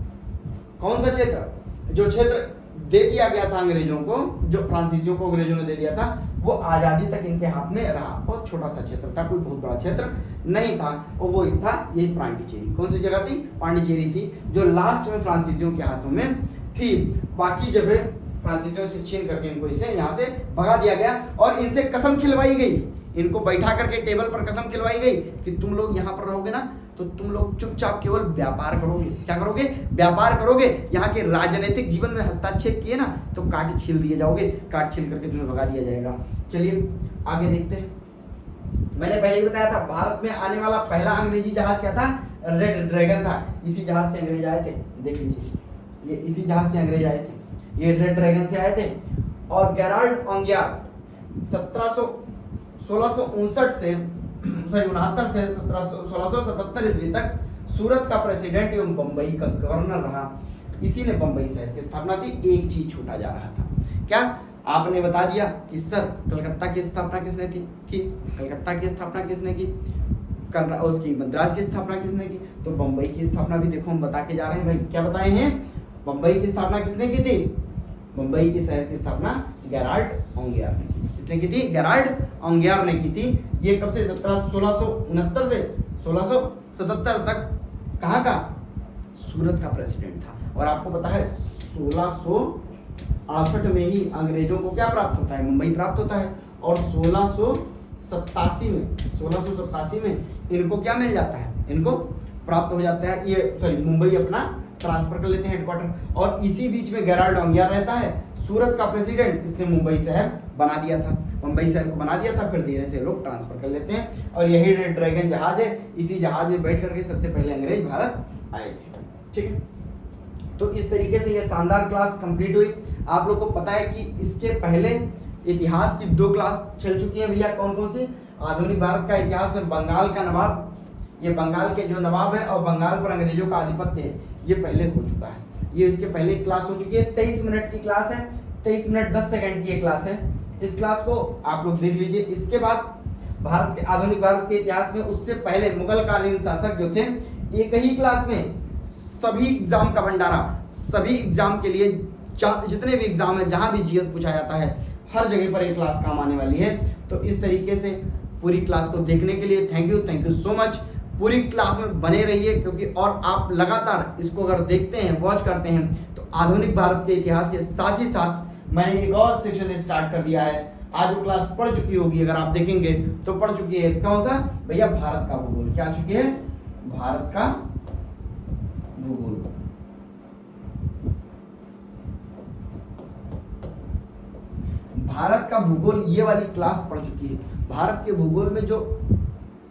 कौन सा क्षेत्र, जो क्षेत्र दे दिया गया था अंग्रेजों को, जो फ्रांसीसियों को अंग्रेजों ने दे दिया था, वो आजादी तक इनके हाथ में रहा। बहुत छोटा सा क्षेत्र था, कोई बहुत बड़ा क्षेत्र नहीं था, और वो था यही पांडिचेरी। कौन सी जगह थी, पांडिचेरी थी, जो लास्ट में फ्रांसीसियों के हाथों में थी। बाकी जगह फ्रांसीसियों से छीन करके इनको इसे यहाँ से भगा दिया गया और इनसे कसम खिलवाई गई, इनको बैठा करके टेबल पर कसम खिलवाई गई कि तुम लोग यहाँ पर रहोगे ना तो तुम लोग चुपचाप केवल व्यापार करोगे। क्या करोगे, व्यापार करोगे। यहाँ के राजनीतिक जीवन में हस्तक्षेप किए ना तो काट छील दिए जाओगे, काट छील करके तुम्हें भगा दिया जाएगा। चलिए आगे देखते हैं। मैंने पहले ही बताया था भारत में आने वाला पहला अंग्रेजी जहाज क्या था, रेड ड्रैगन था। इसी जहाज से अंग्रेज आए थे, देख लीजिए, ये इसी जहाज से अंग्रेज आए थे, ये रेड ड्रैगन से आए थे। और गेराल्ड ओंगियार 1659 से 1677 ईस्वी तक सूरत का प्रेसिडेंट एवं बंबई का गवर्नर रहा। इसी ने बंबई शहर की स्थापना थी। एक चीज छूटा जा रहा था, क्या आपने बता दिया कि सर कलकत्ता की स्थापना किसने की, कलकत्ता की स्थापना किसने की, उसकी मद्रास की स्थापना किसने की, तो बंबई की स्थापना भी देखो हम बता के जा रहे हैं भाई। क्या बताए हैं, बंबई की स्थापना किसने की थी, बंबई की शहर की स्थापना गेराल्ड ओंगियार ने की। किसने की थी, गेराल्ड ओंगियार ने की थी। ये कब से, 1669 से 1677 तक कहाँ का, सूरत का प्रेसिडेंट था। और आपको पता है 1668 में ही अंग्रेजों को क्या प्राप्त होता है, मुंबई प्राप्त होता है। और 1687 में इनको क्या मिल जाता है, इनको प्राप्त हो जाता है, ये सॉरी मुंबई अपना ट्रांसफर कर लेते हैं हेडक्वार्टर। और इसी बीच में गेराल्ड ओंगियार रहता है, सूरत का प्रेसिडेंट, इसने मुंबई शहर बना दिया था, मुंबई शहर को बना दिया था। फिर धीरे से लोग ट्रांसफर कर लेते हैं। और यही रेड ड्रैगन जहाज है, इसी जहाज में बैठ करके सबसे पहले अंग्रेज भारत आए थे। ठीक है, तो इस तरीके से ये शानदार क्लास कंप्लीट हुई। आप लोग को पता है कि इसके पहले इतिहास की 2 क्लास चल चुकी हैं भैया। कौन कौन सी, आधुनिक भारत का इतिहास में बंगाल का नवाब, ये बंगाल के जो नवाब है और बंगाल पर अंग्रेजों का आधिपत्य है, ये पहले हो चुका है। ये इसके पहले क्लास हो चुकी है, 23 मिनट की क्लास है, 23 मिनट 10 सेकंड की ये क्लास है। इस क्लास को आप लोग देख लीजिए। इसके बाद भारत के आधुनिक भारत के इतिहास में उससे पहले मुगल कालीन शासक जो थे, एक ही क्लास में सभी एग्जाम का भंडारा, सभी एग्जाम के लिए जितने भी एग्जाम है, जहां भी जीएस पूछा जाता है, हर जगह पर एक क्लास काम आने वाली है। तो इस तरीके से पूरी क्लास को देखने के लिए थैंक यू सो मच। पूरी क्लास में बने रहिए, क्योंकि और आप लगातार इसको अगर देखते हैं, वॉच करते हैं, तो आधुनिक भारत के इतिहास के साथ ही साथ मैंने एक और सेक्शन स्टार्ट कर दिया है। आज वो क्लास पढ़ चुकी होगी, अगर आप देखेंगे तो पढ़ चुकी है। कौन सा भैया? भारत का भूगोल। क्या चुकी है? भारत का भूगोल। भारत का भूगोल ये वाली क्लास पढ़ चुकी है। भारत के भूगोल में जो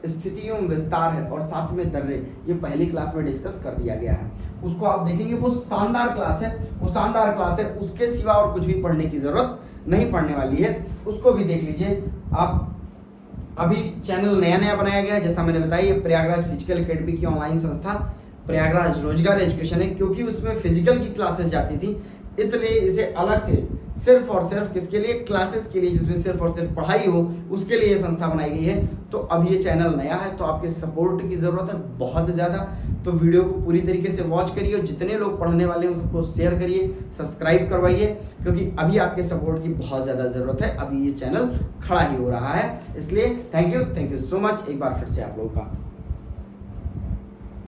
स्थिति एवं विस्तार है और साथ में दर्रे, ये पहली क्लास में डिस्कस कर दिया गया है। उसको आप देखेंगे, वो शानदार क्लास है, वो शानदार क्लास है। उसके सिवा और कुछ भी पढ़ने की जरूरत नहीं पड़ने वाली है, उसको भी देख लीजिए आप। अभी चैनल नया बनाया गया है, जैसा मैंने बताया, ये प्रयागराज फिजिकल एकेडमी की ऑनलाइन संस्था प्रयागराज रोजगार एजुकेशन है। क्योंकि उसमें फिजिकल की क्लासेस जाती थी, इसलिए इसे अलग से सिर्फ और सिर्फ किसके लिए? क्लासेस के लिए, जिसमें सिर्फ और सिर्फ पढ़ाई हो, उसके लिए ये संस्था बनाई गई है। तो अब ये चैनल नया है, तो आपके सपोर्ट की ज़रूरत है बहुत ज़्यादा। तो वीडियो को पूरी तरीके से वॉच करिए और जितने लोग पढ़ने वाले हैं उसको शेयर करिए, सब्सक्राइब करवाइए, क्योंकि अभी आपके सपोर्ट की बहुत ज़्यादा ज़रूरत है। अभी ये चैनल खड़ा ही हो रहा है, इसलिए थैंक यू सो मच एक बार फिर से आप लोगों का।